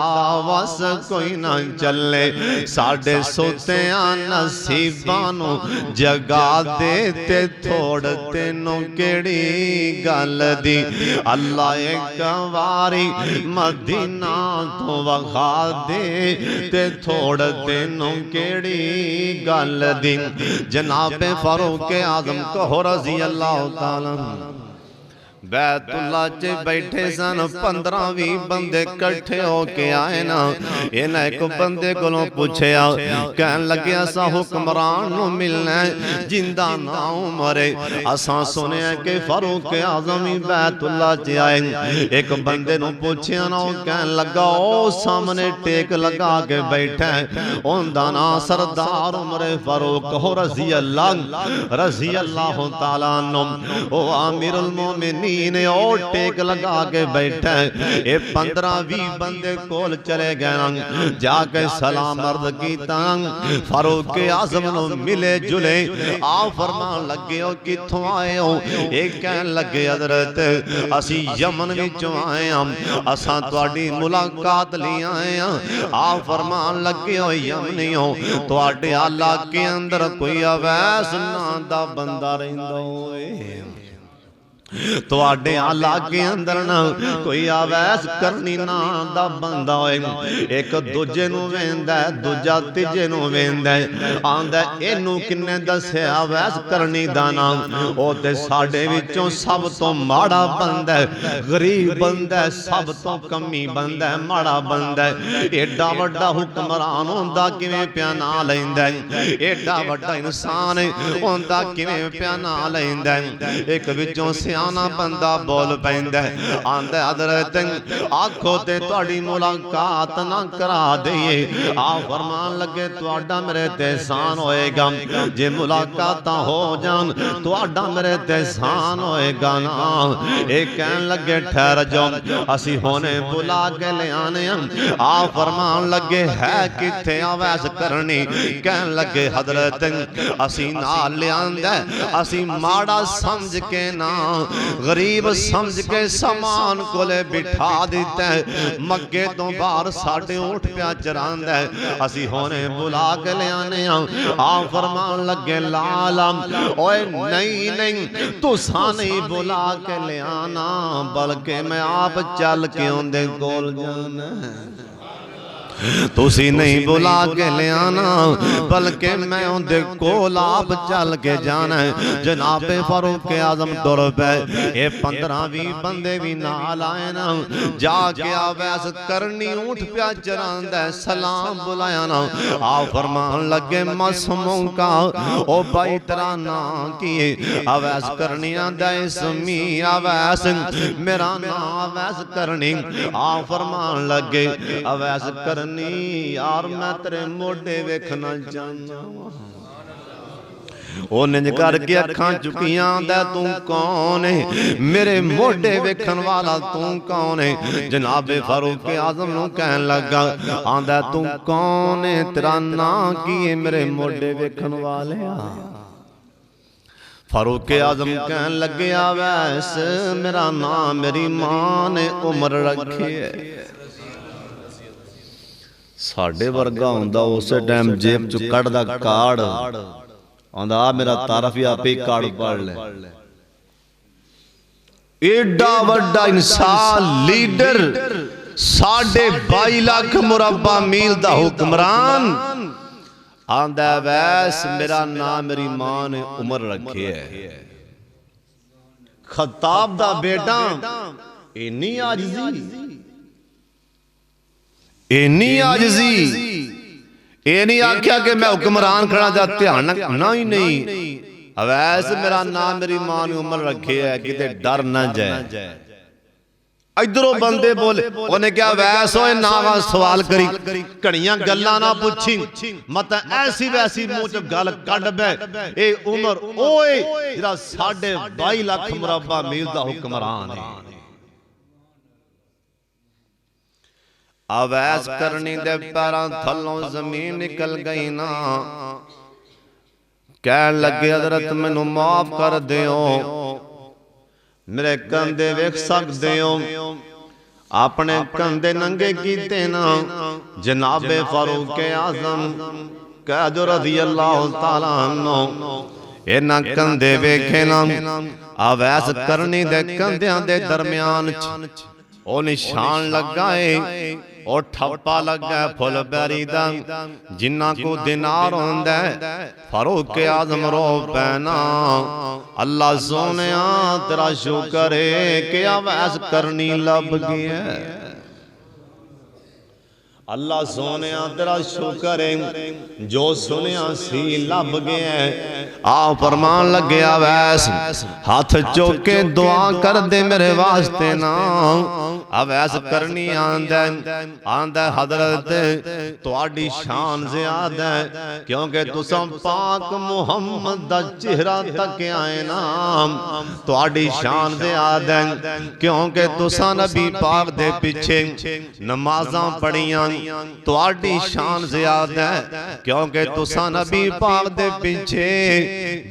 واس کوئی نہ چلے ساڑے سوتیاں نصیبانو جگا دیتے تھوڑ تینوں کیڑی گل دی اللہ ایک واری مدینہ تو وخا دے تے تھوڑ تینوں کیڑی گل دی جناب فاروق آدم کہو رضی اللہ تعالیٰ بیت اللہ چے بیٹھے سن 15 بندے کٹھے ہو کے آئے نا انہیں ایک بندے کو پوچھے کہن لگے اسا حکمران نو ملنا ہے جندہ نہ مرے اسا سنے کہ فاروق اعظم بیت اللہ چے آئے ایک بندے نو پوچھے نا کہن لگا او سامنے ٹیک لگا کے بیٹھے ان دانا سردار عمر فاروق ہو رضی اللہ تعالیٰ عنہ او امیر المومنین نے اور ٹیک لگا کے بیٹھے اے 15-20 بندے کول چلے گئے جا کے سلام عرض کیتا فاروق اعظم نو ملے جلے آپ فرمان لگے ہو کتھوں آئے ہو ایک کہن لگے حضرت اسی یمن وچوں آئے ہم اساں تواڈی ملاقات لی آئے ہیں آپ فرمان لگے ہو یمنی ہو تواڈے علاقے اندر کوئی اویس نام دا بندہ رہندا ہوئے تو آڈے علاقے اندر نہ کوئی آویس کرنی نا دا بندہ ہوئے ایک دوجے نو ویندہ ہے دوجہ تیجے نو ویندہ ہے آندہ اینو کنے دسے آویس کرنی دانا او تے ساڑے وچوں سب تو ماڑا بندہ ہے غریب بندہ ہے سب تو کمی بندہ ہے ماڑا بندہ ہے ایڈا وڈا حکمران ہوندہ کیویں پیانا لیندہ ہے ایڈا وڈا انسان ہوندہ کیویں پیانا لیندہ ہے ایک وچوں سیاں آنا بندہ بول پہندہ ہے آندہ حضرت آنکھوں تے توڑی ملاقات نہ کرا دئیے آپ فرمان لگے توڑا میرے تحسان ہوئے گا جے ملاقات ہو جان توڑا میرے تحسان ہوئے گا نا ایک کہن لگے ٹھہر جو اسی ہونے بلا کے لے آنے آپ فرمان لگے ہے کتھے آویس کرنی کہن لگے حضرت اسی نہ لے آندہ اسی ماڑا سمجھ کے نا غریب سمجھ کے سامان کولے بٹھا دیتا ہے مگے تو باہر ساڑھے اونٹ پیا چراند ہے اسی ہونے بلا کے لے آنے آپ فرمان لگے لالا اوے نہیں تو سانے بلا کے لے آنا بلکہ میں آپ چل کے ان دے کول جانا تسی نہیں بلا کے لے آنا بلکہ میں ان دے کول آپ چل کے جانا ہے جناب فاروق اعظم ٹر پے اے 15-20 بندے بھی نال آئے نا جا کے آویس کرنی اونٹ پیا چراند ہے سلام بلایا نا آپ فرمان لگے مسموں کا او بھائی ترا نا کیے آویس کرنی آندہ اسمی آویس میرا نا آویس کرنی آپ فرمان لگے آویس کرنی یار میں تیرے موڑے ویکھنا چاہنا انہیں کر کے اکھاں چکیاں دے تو کون ہے میرے موڑے ویکھن والا تو کون ہے جناب فاروق اعظم نو کہن لگا آندہ تو کون ہے تیرا نا کیے میرے موڑے ویکھن والے فاروق اعظم کہن لگے آویس میرا نام میری ماں نے عمر رکھی ہے ساڑھے ورگا ہوندہ اسے ٹائم جیب چو کڑ دا کارڈ آندہ میرا تعرف یا پہ کارڈ پڑھ لے ایڈا وڈا انسان لیڈر 22.5 لاکھ مربع میل دا حکمران آندہ ویس میرا نام میری ماں نے عمر رکھے ہے خطاب دا بیٹا اینی آجزی اینی آکھیا کہ میں حکمران کھڑا جا دھیان نہیں اویس میرا نام میری ماں نے عمر رکھے ہے کتے ڈر نہ جائے ادھروں بندے بولے انہیں کیا ویس ہوئے ناغا سوال کری کڑیاں گلہ نہ پوچھی مطا ایسی ویسی موچ گل کڑ بے اے عمر اوئے جرا 22.5 لاکھ مربع میل دا حکمران ہے آویز کرنی دے پیران تھلوں زمین نکل گئی نا کہن لگے حضرت میں نو معاف کر دیو میرے کندے ویکھ سک دیو اپنے کندے ننگے کیتے نا جناب فاروق اعظم کہہ جو رضی اللہ تعالیٰ عنہ اینا کندے ویکھے نا آویز کرنی دے کندیاں دے درمیان او نشان لگائے اور ٹھپا لگا پھول بیریدہ جنہ کو دینار ہوندہ فاروق اعظم رو پینا اللہ سونیاں تیرا شکر ہے کہ آواز کرنی لب گیا اللہ سونیاں تیرا شکر ہے جو سونیاں سی لب گئے آؤ فرمان لگے آویس ہاتھ چوکے دعا کر دے میرے واسطے نا آویس کرنی آندہ حضرت تو آڈی شان زیادہ ہے کیونکہ تو سب پاک محمد دا چہرہ تک آئے نا تو آڈی شان زیادہ ہے کیونکہ تو سا نبی پاک دے پیچھے نمازاں پڑھیاں تو آڈی شان زیادہ ہے کیونکہ تو سا نبی پاک دے پیچھے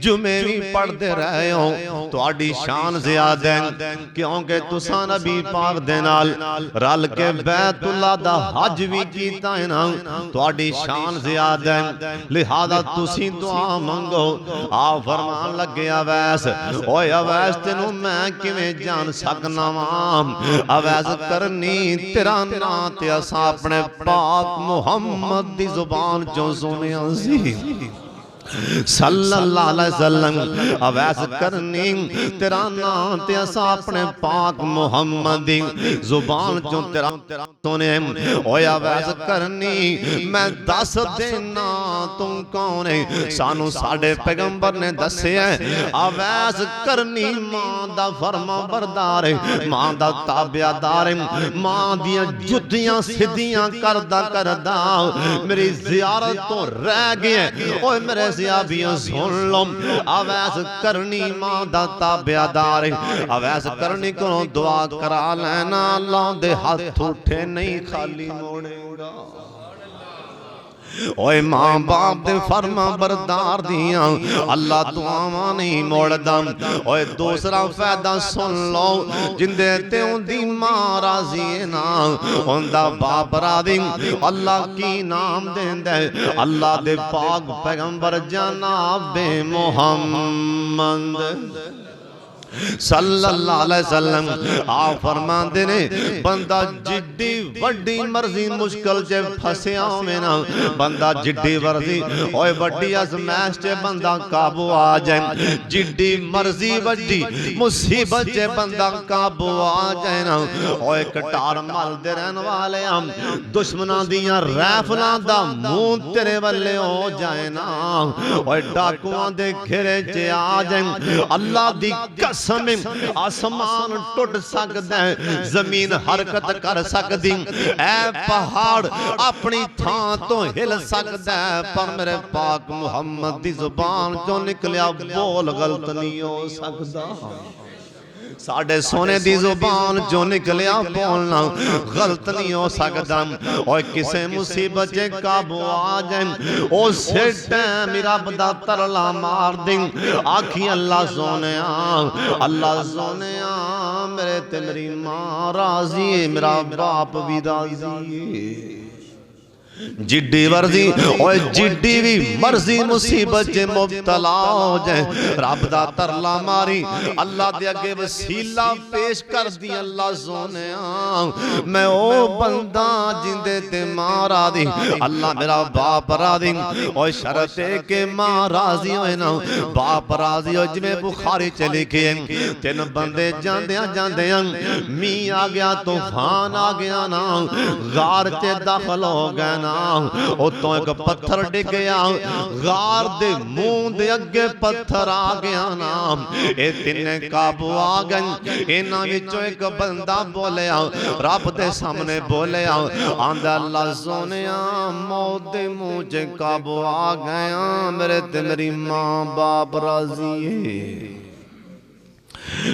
جمعے بھی پڑھ دے رہے ہوں تو آڈی شان زیادہ ہے کیونکہ تو سا نبی پاک دے نال رل کے بیت اللہ دا حج بھی کیتا ہے نا تو آڈی شان زیادہ ہے لہذا تسی دعا منگو آؤ فرمان لگے آویس اوہ آویس تینوں میں کیویں جان سکنا وام آویس کرنی تیرا نات ایسا اپنے پاک محمد دی زبان جو سنے آزی صلی اللہ علیہ وسلم آویز کرنی تیرا نام تیسا اپنے پاک محمد دی زبان جو تیرا سنے اوہ آویز کرنی میں دس دینا تم کون ہے سانو ساڑھے پیغمبر نے دسے ہیں آویز کرنی ماں دا فرما بردار ہے ماں دا تابعدار ہے ماں دیا جتیاں صدیاں کردہ میری زیارت تو رہ گئے اوہ میرے زیابیاں سن لو آویز کرنی ماں دا تابعدار آویز کرنی کو دعا کرا لینا اللہ دے ہاتھ اٹھے نہیں خالی موڑے گا اوے ماں باپ دے فرما بردار دیاں اللہ دعاواں نہیں موڑدا اوے دوسرا فائدہ سن لو جندے تے اندی ماں راضی ہے نا اوندا باپ راضی اللہ کی نام دیندا ہے اللہ دے پاک پیغمبر جناب محمد صلی اللہ علیہ وسلم آپ فرماندے نے بندہ جڈی وڈی مرضی مشکل چے پھسیا ہوئے نا بندہ جڈی ورزی اوے وڈی ازمائش چے بندہ قابو آ جائے جڈی مرضی وڈی مصیبت چے بندہ قابو آ جائے نا اوے کٹار مال دے رہن والے ہم دشمناں دیاں ریفلاں دا منہ تیرے والے ہو جائے نا اوے ڈاکواں دے گھرے چے آ جائیں اللہ دی قسم آسمان ٹوٹ سکتا ہے زمین حرکت کر سکتی اے پہاڑ اپنی تھان تو ہل سکتا ہے پر میرے پاک محمد دی زبان جو نکلیا بول غلط نہیں ہو سکتا ساڑھے سونے دی زبان جو نکلیا بولنا غلط نہیں ہو سکتا اور کسے مصیبت جے قابو آ جائیں او سیٹے میرا بدا ترلا مار دیں آکھی اللہ سونے اللہ سونے میرے تے میری ماں راضی ہے میرا باپ بھی راضی ہے جڈی ورزی اور جڈی بھی مرضی مصیبت جے مبتلا ہو جائے رب دا ترلا ماری اللہ دے اگے وسیلہ پیش کر دی اللہ سونے میں او بندہ جندے تے ماں راضی اللہ میرا باپ راضی اور شرط ہے کہ ماں راضی ہوئے نا باپ راضی ہو جمیں بخاری چلے کے تین بندے جاندیاں می آ گیا طوفان آ گیا نا غار چے داخل ہو گئے نا تو ایک پتھر ڈگ گیا غار دے منہ دے اگے پتھر آ گیا نا اے تینے قابو آ گئے اینا وچوں ایک بندہ بولیا رب دے سامنے بولیا آندہ اللہ سونیا موت دے مجھے قابو آ گیا میرے تے میری ماں باپ راضی ہے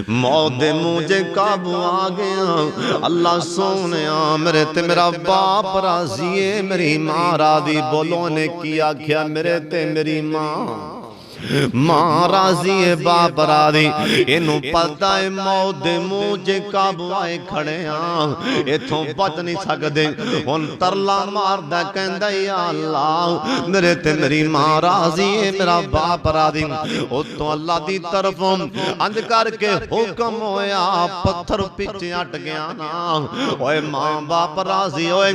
موت دے مجھے قابو آ گیا اللہ سونیا میرے تے میرا باپ راضی ہے میری ماں راضی بولو نے کیا کیا میرے تے میری ماں راضی ہے باپ راضی انہوں پتہ ہے موت دے مجھے قابو آئے کھڑے ایتھوں بچ نہیں سکتے ان ترلا مار دا کہندہ یا اللہ میرے تے میری ماں راضی ہے میرا باپ راضی اتوں اللہ دی طرفوں اند کر کے حکم ہویا پتھر پیچھے ہٹ گیا نا اوے ماں باپ راضی ہوئے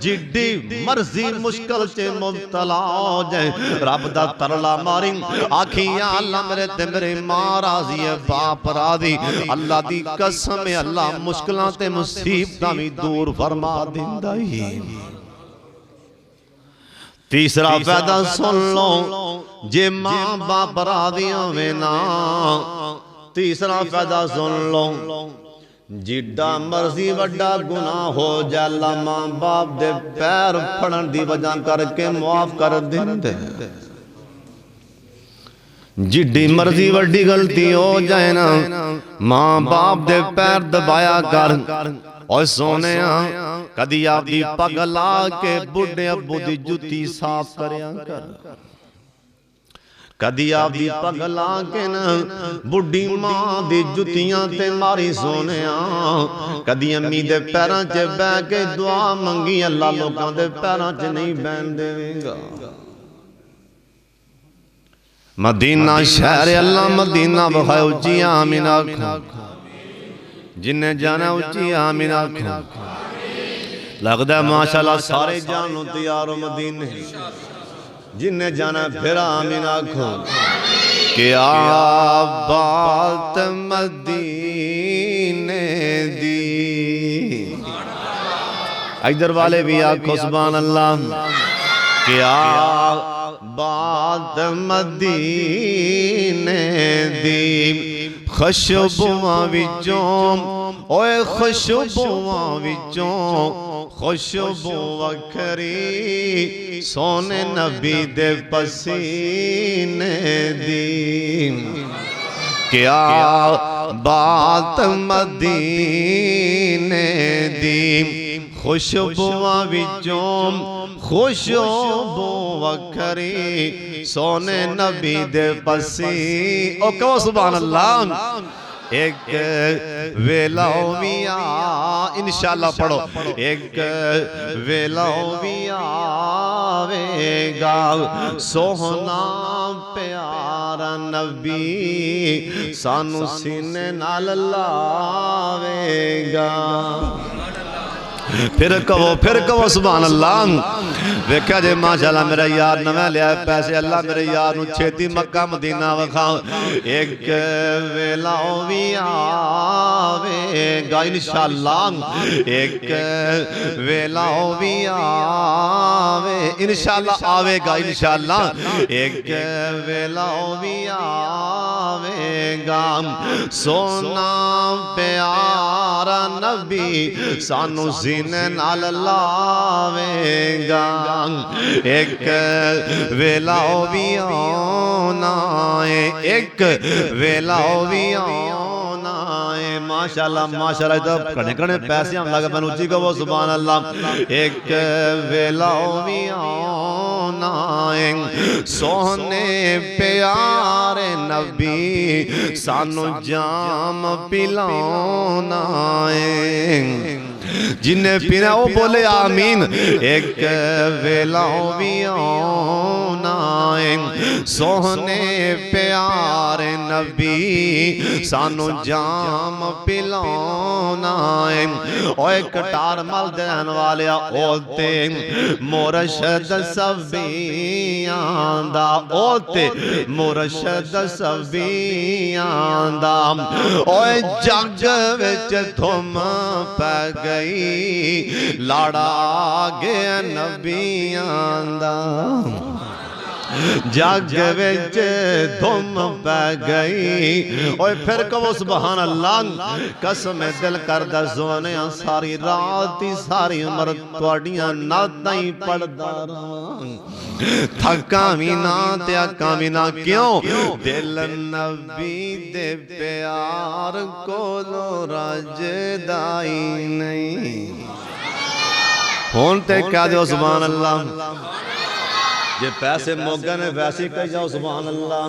جڈی مرضی مشکل سے مبتلا ہو جائے رب دا ترلا ماری آکھی یا اللہ میرے تے میرے ماں راضی ہے باپ راضی اللہ دی قسم ہے اللہ مشکلوں تے مصیبتاں بھی دور فرما دیندہ ہی تیسرا فائدہ سن لو جے ماں باپ راضی ہوئے نا تیسرا فائدہ سن لو جڈا مرضی وڈا گناہ ہو جائے اللہ ماں باپ دے پیر پھڑن دی وجہ کر کے معاف کر دیندے جڈی مرضی وڈی غلطی ہو جائے نا ماں باپ دے پیر دبایا کر اور سونے کدی آپ دی پگلا کے بڑھے ابو دی جتی صاف کریا کر کدی آپ دی پگلا کے نا بڑھی ماں دی جتیاں تے ماری سونے کدی امی دے پیران چے بے کے دعا منگی اللہ لوگاں دے پیران چے نہیں بین دے گا مدینہ شہر اللہ مدینہ بخائے اچھی آمین آکھو جنہیں جانا اچھی آمین آکھو لگتا ہے ماشاءاللہ سارے جانو تیارو مدینے جنہیں جانا پھر آمین آکھو کہ آباد مدینے دی ادھر والے بھی آکھو سبحان اللہ کہ بات مدینے دی خوشبواں وچوں اوے خوشبواں وچوں خوشبو وکھری سونے نبی دے پسینے دی کیا بات مدینے دی خوشبواں وچوں خوشبو وکھری سونے نبی دے پسی او کہو سبحان اللہ ایک ویلا میاں انشاءاللہ پڑھو ایک ویلا میاں آوے گا سوہنا پیارا نبی سانو سینے نال لاوے گا پھر کہو سبحان اللہ ویکھیا جے ماشاءاللہ میرا یار نویں لیا پیسے اللہ میرے یار نو چھیتی مکہ مدینہ وکھاؤ ایک ویلا بھی آوے گا انشاءاللہ ایک ویلا بھی آوے انشاءاللہ آوے گا انشاءاللہ ایک ویلا بھی آوے گا سونا پیارا نبی سانو سینے نال لاوے گا ایک ویلا بھی آنا ہے ایک ویلا بھی آنا ہے ماشاءاللہ ماشاءاللہ کنے کنے پیسے ہم لگا بنوچی کو وہ سبحان اللہ ایک ویلا بھی آنا ہے سونے پیارے نبی سانو جام پلانا ہے جنہیں پینا وہ بولے آمین ایک ویلا بھی آنا ہے سوہنے پیارے نبی سانو جام پلانا ہے اوہ کٹار مل دین والیا اوتے مرشد سبیان دا اوتے مرشد سبیان دا اوہ جگ وچ تھم پہ گئی لاڑا گیا نبیان دا جگ وچ دھم پہ گئی اوہ پھر کہو سبحان اللہ قسم دل کردہ زونیاں ساری راتی ساری عمر توڑیاں ناتائیں پڑھدا رہاں تھکا مینا تیا کامینا کیوں دل نبی دے پیار کو لو رجدائی نہیں ہونتے کیا جو سبحان اللہ یہ پیسے موگن ہے ویسے کہی جاؤ سبحان اللہ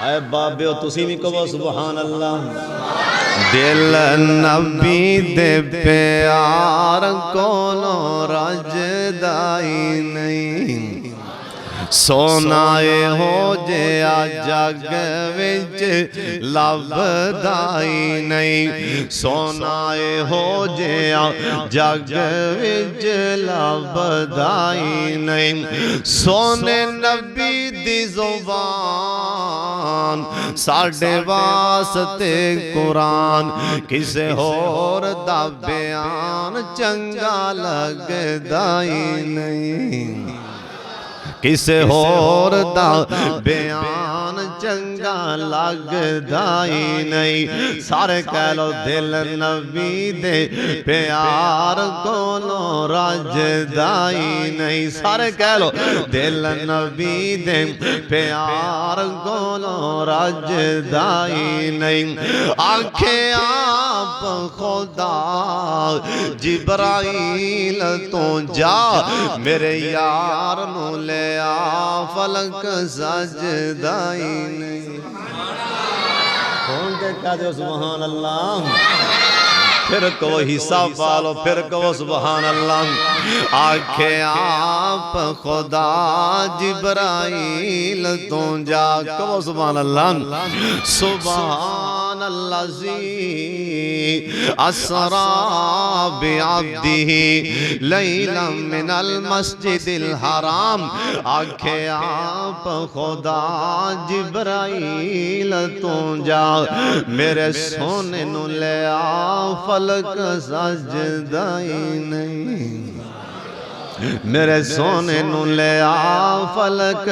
اے بابے تسی بھی کہو سبحان اللہ دل نبی دے پیار کولو رجدائی نہیں سونائے ہو جیا جگ وچ لبدائی نہیں سونائے ہو جیا جگ وچ لبدائی نہیں سونے نبی دی زبان ساڑھے واسطے قرآن کسے اور دا بیان چنگا لگ دائی نہیں کسے اور دا بیان چنگا لگ دائی نہیں سارے کہہ لو دل نبی دے پیار کولو رج دائی نہیں سارے کہہ لو دل نبی دے پیار کولو رج دائی نہیں آنکھیں آپ خدا جبرائیل تو جا میرے یار نو لے فلک سجدائی نہیں کون کے کہہ دے سبحان اللہ پھر کہو حصہ پالو پھر کہو سبحان اللہ آنکھیں آپ خدا جبرائیل تو جا کہو سبحان اللہ سبحان اللہ زی اسرا بعبدہ لیلا من المسجد الحرام آنکھیں آپ خدا جبرائیل تو جا میرے سونے نو لے آ فلک سجدائی نہیں میرے سونے نو لے آ فلک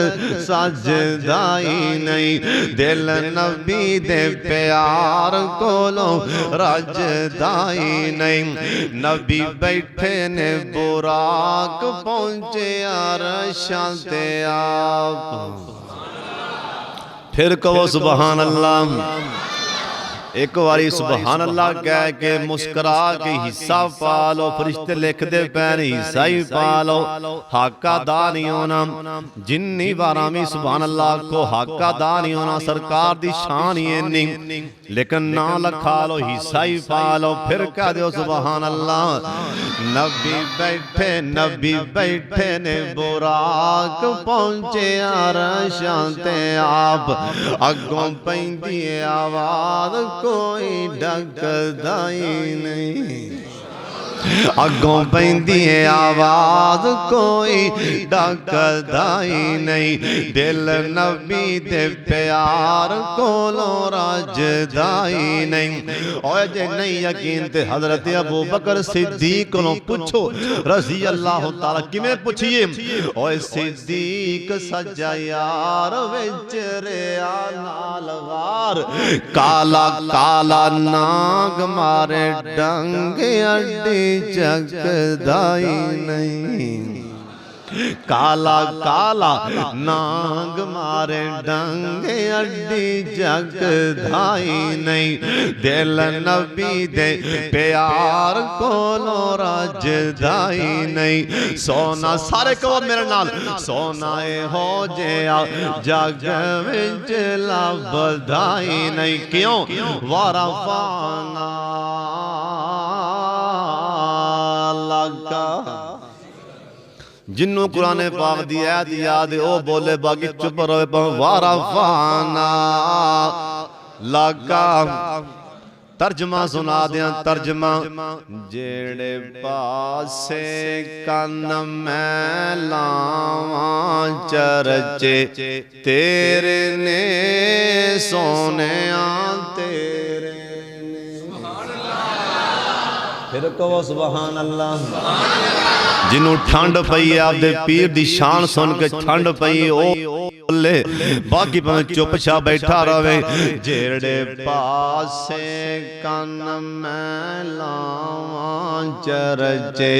سجدائی نہیں دل نبی دے پیار کولو رجدائی نہیں نبی بیٹھے نے براق پہنچے عرشاں تے آپ پھر کہو سبحان اللہ ایک واری سبحان اللہ کہہ کے مسکرا کے حصہ پالو، فرشتے لکھ دے پہنے حصہ ہی پالو، حق ادا نہیں ہونا، جنی بارامی سبحان اللہ کو حق ادا نہیں ہونا، سرکار دی شان یہ نہیں، لیکن نہ لکھا لو حصہ ہی پالو، پھر کہہ دیو سبحان اللہ۔ نبی بیٹھے نے براق پہنچے عرشاں تے آپ، اگوں پیندی آواز کوئی ڈکدا ہی نہیں، اگوں پیندی آواز کوئی ڈکدا ہی نہیں، دل نبی دے پیار کولوں رجدا ہی نہیں۔ اوہ جے نہیں یقین تے حضرت ابو بکر صدیق کو پوچھو رضی اللہ تعالیٰ، کمیں پوچھئے؟ اوہ صدیق سجا یار وچ ریا نال غار، کالا کالا ناگ مارے ڈنگ اڈی جگدائی نہیں، کالا کالا ناگ مارے ڈنگ اڈی جگدائی نہیں، دل نبی دے پیار کولوں رجدائی نہیں، سونا سارے کو میرے نال، سونا ہو جیا جگ وچ لبدائی نہیں، کیوں؟ ورفعنا جنوں قرآن پاک دی آیت یاد او بولے باقی چپ روے ورفعنا لگا۔ ترجمہ سنا دیاں، ترجمہ جیڑے پاسے کن میں لاواں چرچے تیرے نے سونیاں تیرے نے، پھر کہو سبحان اللہ۔ جنہوں ٹھنڈ پئی آپ دے پیر دی شان سن کے ٹھنڈ پئی او بولے، باقی پہنے چپ چھا بیٹھا روے، جیڑے پاسے کن میں لاواں چرچے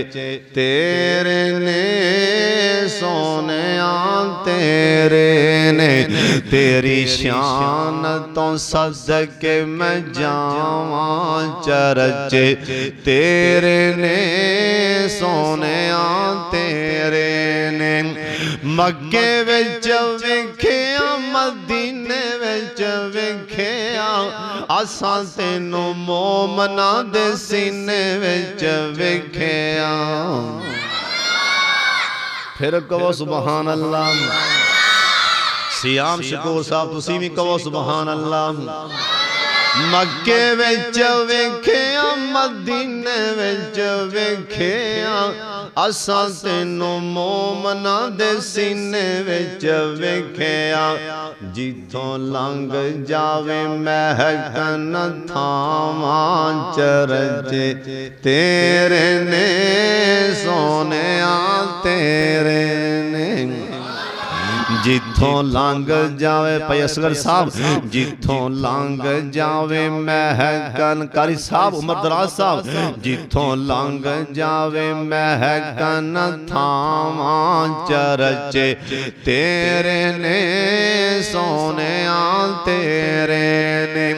تیرے نے سونیاں تیرے نے، تیری شان تو صدقے میں جاواں چرچے تیرے نے سونیاں تیرے نے، مکے وچ ویکھیا مدینے وچ ویکھیا، اساں تینوں مومناں دے سینے وچ ویکھیا، پھر کہو سبحان اللہ۔ سیام شکور صاحب تسی بھی کہو سبحان اللہ۔ مکے وچ ویکھیا مدینے وچ ویکھیا، اساں تینوں مومناں دے سینے وچ ویکھیا، جتھوں لنگ جاوے مہکن تھاواں چرچے تیرے نے سونیاں تیرے نے، جتھوں لنگ جاوے پی اصغر صاحب، جتھوں لنگ جاوے مہکن کاری صاحب عمر دراز صاحب، جتھوں لنگ جاوے مہکن تھاواں چرچے تیرے نے سونیاں تیرے نے،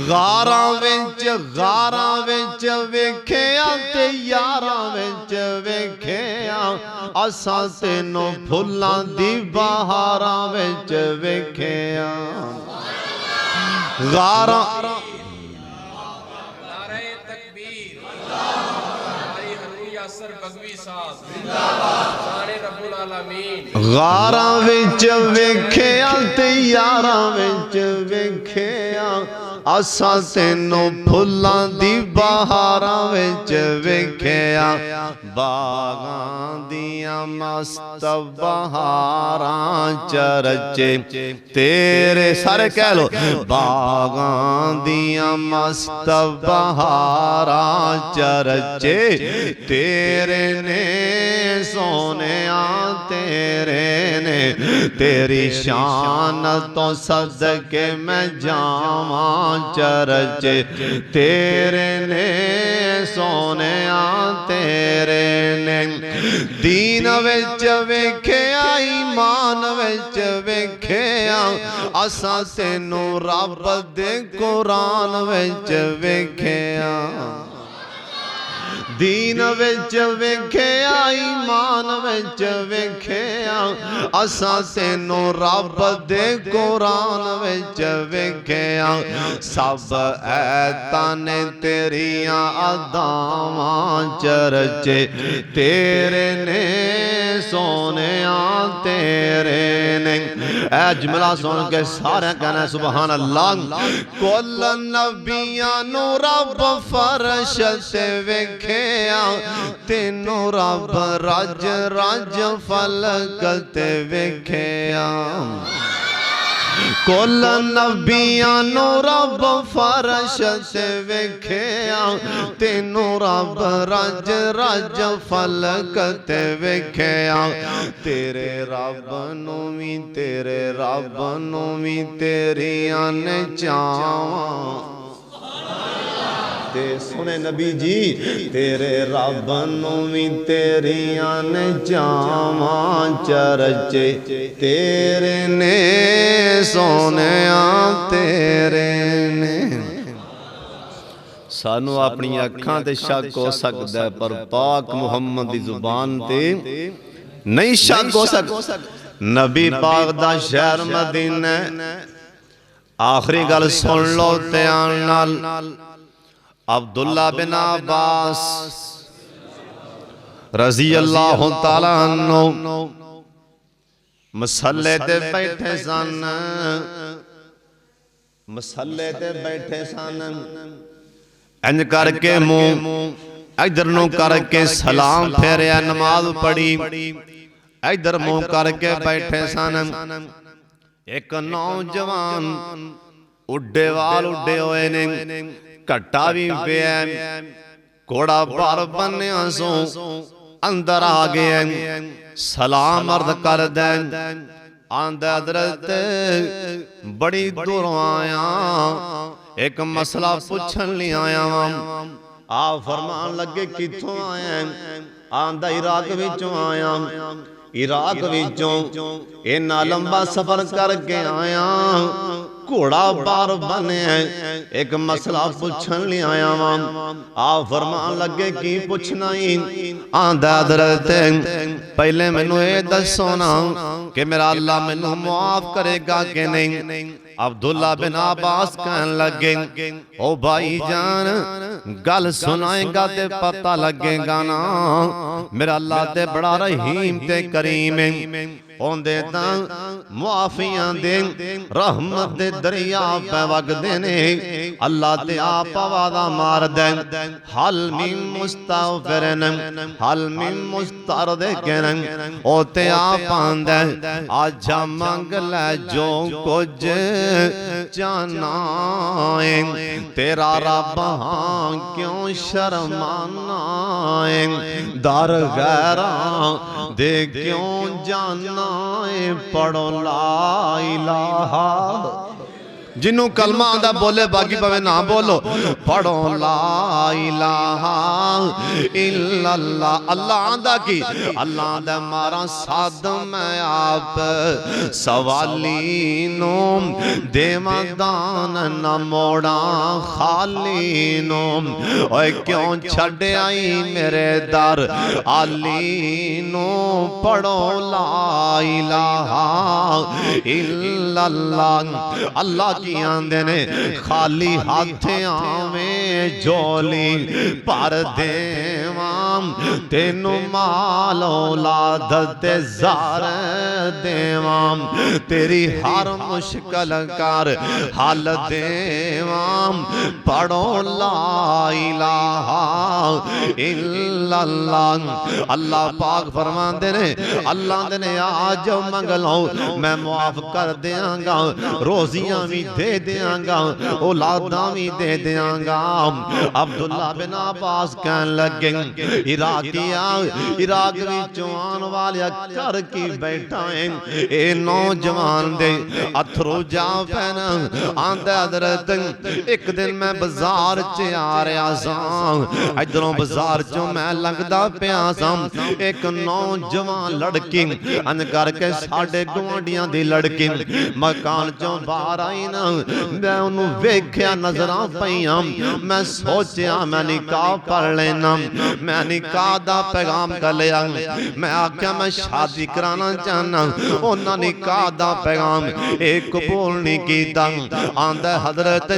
غاراں وچ ویکھیا تے یاراں وچ ویکھیا، اساں تینوں پھلاں دی بہاراں وچ ویکھیا، غاراں نعرہ تکبیر، ہماری حضور یاسر بغوی صاحب زندہ باد، شان رب العالمین، غاراں وچ ویکھیا تے یاراں وچ ویکھیا، اساں تینوں پھلاں دی بہاراں وچ ویکھیا، باغاں دیاں مست بہاراں چرچے تیرے، سارے کہہ لو، باغاں دیاں مست بہاراں چرچے تیرے نے سونیاں تیرے نے، تیری شان تو صدقے میں جاواں چرچے تیرے نے سونیاں تیرے نے دین وچ ویکھیا ایمان وچ ویکھیا اساں تینوں رب دے قرآن وچ ویکھیا دین وچ ویکھیا ایمان وچ ویکھیا اساں تینوں رب دے قرآن وچ ویکھیا سب ایتاں نے تیریاں اداواں چرچے تیرے نے سونیاں تیرے نے اے جملہ سن کے سارے کہنا سبحان اللہ کل نبیاں نو رب فرش تے ویکھے تینوں رب رج رج فلک تے ویکھیا کل نبیاں نو رب فرش تے ویکھیا تینوں رب رج رج فلک تے ویکھیا تیرے رب نو وی تیریاں نے چاواں تے سنے نبی جی تیرے رب نو وی تیریاں نے چاواں چرچے تیرے نے سونیاں تیرے نے سانو اپنی اکھاں تے شک ہو سکدا ہے پر پاک محمد دی زبان تے نہیں شک ہو سکدا نبی پاک دا شہر مدینہ آخری گل سن لو دھیان نال عبداللہ بن عباس رضی اللہ تعالیٰ عنہ مسلے تے بیٹھے سن انج کر کے منہ ادھر نو کر کے سلام پھیریا نماز پڑھی ادھر منہ کر کے بیٹھے سن ایک نوجوان اڈے وال اڈے ہوئے نے کٹا بھی پیا کوڑا بار بنیا سو اندر آ گئے سلام عرض کر دیں آندہ حضرت بڑی دور آیا ایک مسئلہ پوچھن لی آیا آپ فرمان لگے کتھوں آیا آندہ عراق وچوں آیا عراق وچوں اینا لمبا سفر کر کے آیا کوڑا بار بنے ایک مسئلہ پوچھن لی آیا آپ فرمان لگے کی پوچھنا ہی آندہ حضرت پہلے میں اے دسونا کہ میرا اللہ میں معاف کرے گا کہ نہیں عبداللہ بن عباس کہن لگے او بھائی جان گل سنائیں گا تے پتہ لگے گا نا میرا اللہ تے بڑا رحیم تے کریم اون دے تاں معافیاں دے رحمت دے دریا پہ وگ دینے اللہ تے آپ آوازہ مار دیں حل من مستغفرن حل من مستردکن او تے آپ آندیں آجا منگ لے جو کچھ جانائیں تیرا رب ہاں کیوں شرمانائیں در غیران دے کیوں جانائیں پڑھو لا الہ جنہوں کلمہ آندہ بولے باقی پہوے نہ بولو پڑھو لا الہ الا اللہ اللہ آندہ کی اللہ آندہ مارا ساتھ میں آپ سوالینوں دیمدان نہ موڑا خالینوں اوہ کیوں چھڑے آئی میرے در آلینوں پڑھو لا الہ الا اللہ اللہ کی آندے نے خالی ہاتھیں آویں جولی پر دیوام تینو مال اولاد زار دیوام تیری ہر مشکل کر حال دیوام پڑھو لا الہ الا اللہ اللہ پاک فرمان دے نے اللہ دے نے آج منگلوں میں معاف کر دیاں گا روزیاں بھی دے دیاں گا اولاداں بھی دے دیاں گا عبداللہ بن عباس کہن لگیں عراقیاں عراق وچوں آن والیا کر کی بیٹھا ہے اے نوجوان دے اتھرو جا پینا آندہ حضرت ایک دن میں بازار چے آ رہا ساں ادھروں بازار چوں میں لگدا پیا ساں ایک نوجوان لڑکی ان کر کے ساڑھے گوانڈیاں دی لڑکی مکان چوں باہر آئی نا میں انہوں ویکھیا نظراں پئیاں میں سوچیا میں نکاح پڑھ لینا میں نکاح دا پیغام کر لیا میں آکھیا میں شادی کرانا چاہنا انہاں نکاح دا پیغام ایک قبول نہیں کیتا آندہ حضرت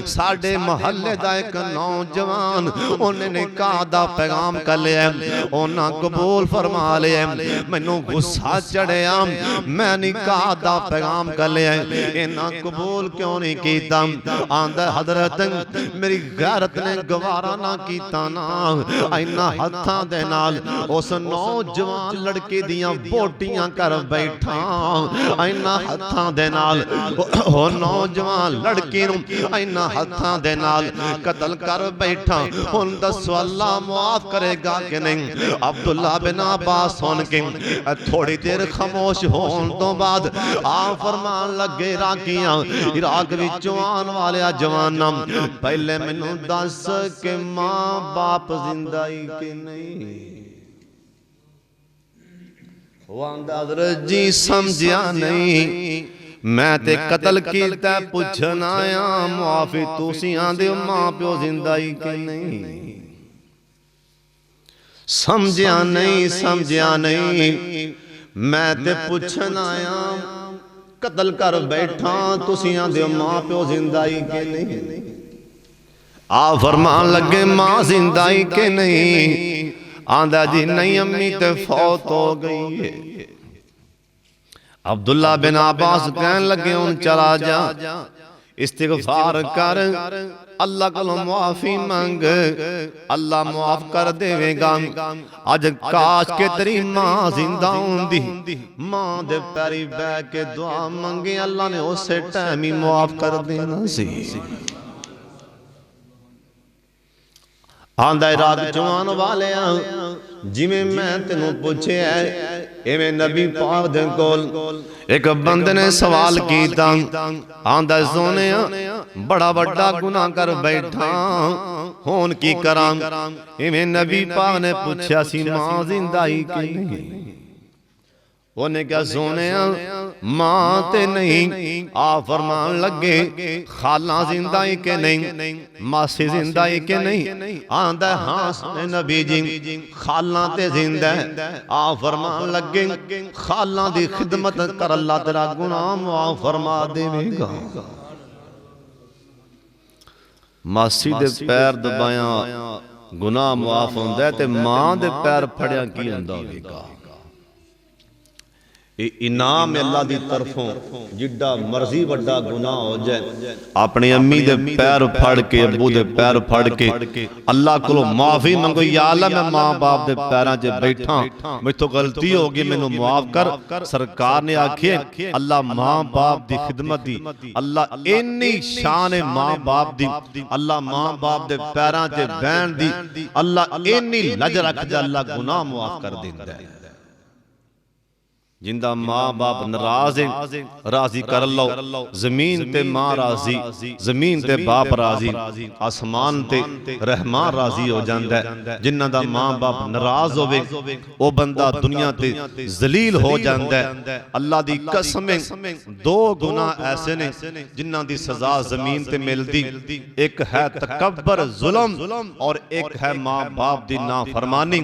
ساڑھے محلے دا ایک نوجوان انہیں نکاح دا پیغام کر لیا انہاں قبول فرما لیا منوں غصہ چڑھیا میں نکاح دا پیغام کر لیا انہاں قبول کیوں نہیں کیتا آندہ حضرت میری غیرت نے گوارا نہ کیتا نا اینا ہتھاں دے نال اس نوجوان لڑکی دیاں بوٹیاں کر بیٹھا اینا ہتھاں دے نال وہ نوجوان لڑکی نوں اینا ہتھاں دے نال قتل کر بیٹھا ان دسو اللہ معاف کرے گا کہ نہیں عبداللہ بن عباس ہون کے تھوڑی دیر خاموش ہون تو بعد آپ فرمان لگے عراقیاں عراق وچوں آن والے جواناں پہلے منوں دس کہ ماں باپ زندہ ہی کہ نہیں واندہ حضرت جی سمجھیا نہیں میں تے قتل کیتا پوچھنا آیا معافی توسی آندے ماں پیو زندہ ہی کہ نہیں سمجھیا نہیں میں تے پوچھنا آیا قتل کر بیٹھا تسی آندے ماں پیو زندہ ہی کہ نہیں آپ فرمان لگے ماں زندہ ہی کہ نہیں آندہ جی نہیں امی تے فوت ہو گئی ہے عبداللہ بن عباس کہنے لگے ان چلا جا استغفار کر اللہ کو معافی مانگ اللہ معاف کر دے گا آج کاش کے تیری ماں زندہ ہوندی ماں دے پیری بے کے دعا مانگے اللہ نے اسے ٹائمی معاف کر دینا سی آندہ عراق جوان والے جی میں تینوں پوچھے ہے ایویں نبی پاک دے کول ایک بندے نے سوال کیتا آندہ سونے بڑا بڑا گناہ کر بیٹھا ہون کی کرام ایویں نبی پاک نے پوچھا سی ماں زندہ ہی کی نہیں انہیں کیا سونے ماں تے نہیں آپ فرمان لگے خالہ زندہ ہی کے نہیں ماسی زندہ ہی کے نہیں آندہ ہاں سنے نبی جی خالہ تے زندہ آپ فرمان لگے خالہ دی خدمت کر اللہ تیرا گناہ معاف فرما دے گا ماسی دے پیر دبایاں گناہ معاف ہوندے تے ماں دے پیر پھڑیاں کی ہوندہ ہوئے گا انعام اللہ دی طرفوں جڈا مرضی وڈا گناہ ہو جائے اپنی امی دے پیر پھڑ کے ابو دے پیر پھڑ کے اللہ کو معافی منگو یا اللہ میں ماں باپ دے پیراں جے بیٹھا میں تو غلطی ہوگی میں نو معاف کر سرکار نے آکھے اللہ ماں باپ دی خدمت دی اللہ انی شان ماں باپ دی اللہ ماں باپ دے پیراں جے بین دی اللہ انی لج رکھ جا اللہ گناہ معاف کر دیندہ ہے جندہ ماں باپ ناراض ہیں راضی کر لو زمین تے ماں راضی زمین تے باپ راضی آسمان تے رحمان راضی ہو جاندہ ہے جنہ دا ماں باپ ناراض ہوئے او بندہ دنیا تے ذلیل ہو جاندہ ہے اللہ دی قسمیں دو گناہ ایسے نے جنہ دی سزا زمین تے مل دی ایک ہے تکبر ظلم اور ایک ہے ماں باپ دی نافرمانی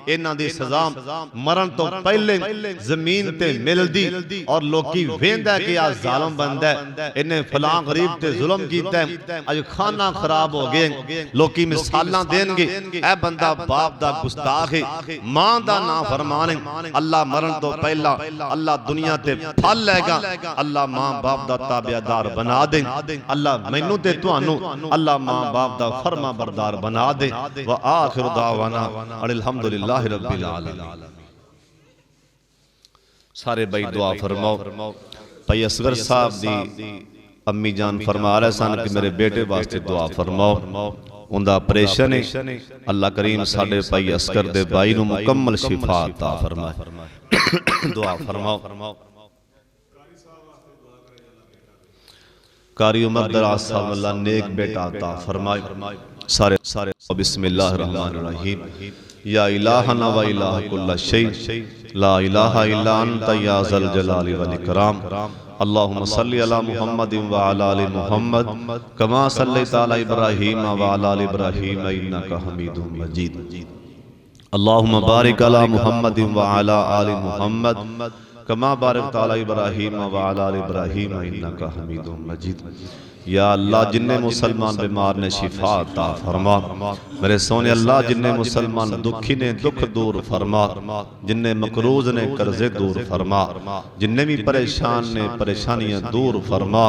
انہ دی سزا مرن تو پہلے زمین تے مل دی اور لوکی ویندہ کیا ظالم بندہ ہے انہیں فلاں غریب تے ظلم کیتا ہے آج کھانا خراب ہو گئے لوکی مثالاں دیں گے اے بندہ باپ دا گستاخ ہے ماں دا نافرمانے اللہ مرن تو پہلا اللہ دنیا تے پھل لے گا اللہ ماں باپ دا تابعدار بنا دیں اللہ مینوں تے توانوں اللہ ماں باپ دا فرما بردار بنا دیں وآخر دعوانا الحمدللہ رب العالمین سارے بھائی دعا فرماؤ بھائی اصغر صاحب دی امی جان فرما رہے سان کہ میرے بیٹے واسطے دعا فرماؤ ان دا پریشن ہے اللہ کریم ساڑھے پائی اسکر دے بائی نو مکمل شفا عطا فرمائے دعا فرماؤ قاری عمر دراز صاحب اللہ نیک بیٹا عطا فرمائے سارے بسم اللہ الرحمن الرحیم یا الہنا و الہ کل شیء لا الہ الا انت یا ذا الجلال والاکرام اللہم صلی علی محمد وعلی آل محمد کما صلیت علی ابراہیم وعلی آل ابراہیم انکا حمید مجید اللہم بارک علی محمد وعلی آل محمد کما بارکت علی ابراہیم وعلی آل ابراہیم انکا حمید مجید یا اللہ جن مسلمان بیمار نے شفا عطا فرما میرے سونے اللہ جن مسلمان دکھی نے دکھ دور فرما جن مقروض نے قرضے دور فرما جن بھی پریشان نے پریشانیاں دور فرما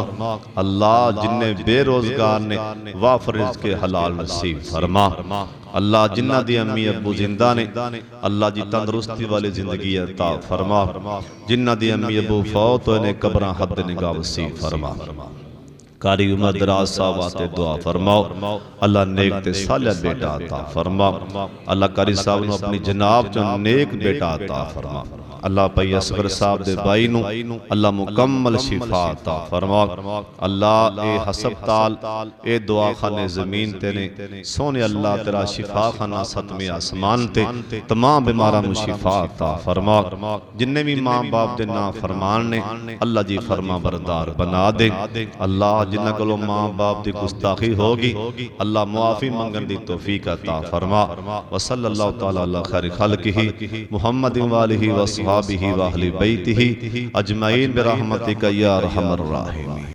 اللہ جن بے روزگار نے وافر رزق حلال نصیب فرما اللہ جنہ دی امی ابو زندہ نے اللہ جی تندرستی والی زندگی عطا فرما جنہ دی امی ابو فوت ہوئے نے قبران حد نگاہ وسیع فرما قاری عمر دراز صاحب آتے دعا فرماؤ اللہ نیک تے صالح بیٹا عطا فرما اللہ قاری صاحب نو اپنی جناب جو نیک بیٹا عطا فرما اللہ پائی اصغر صاحب دے بائی نو اللہ مکمل شفا عطا فرما اللہ اے حسب تال اے دعا خانے زمین تے نے سونے اللہ تیرا شفا خانہ ستمی آسمان تے تمام بیمارہ میں شفا عطا فرما جننے بھی ماں باپ دے نا فرمان نے اللہ جی فرما بردار بنا دے اللہ جنہ کلو ماں باپ دی گستاخی ہوگی اللہ معافی منگن دی توفیق عطا فرما وصلی اللہ تعالی اللہ خیر خلقہ محمد والہ وصحابہ واہل بیتہ اجمعین برحمتک یا ارحم الراحمین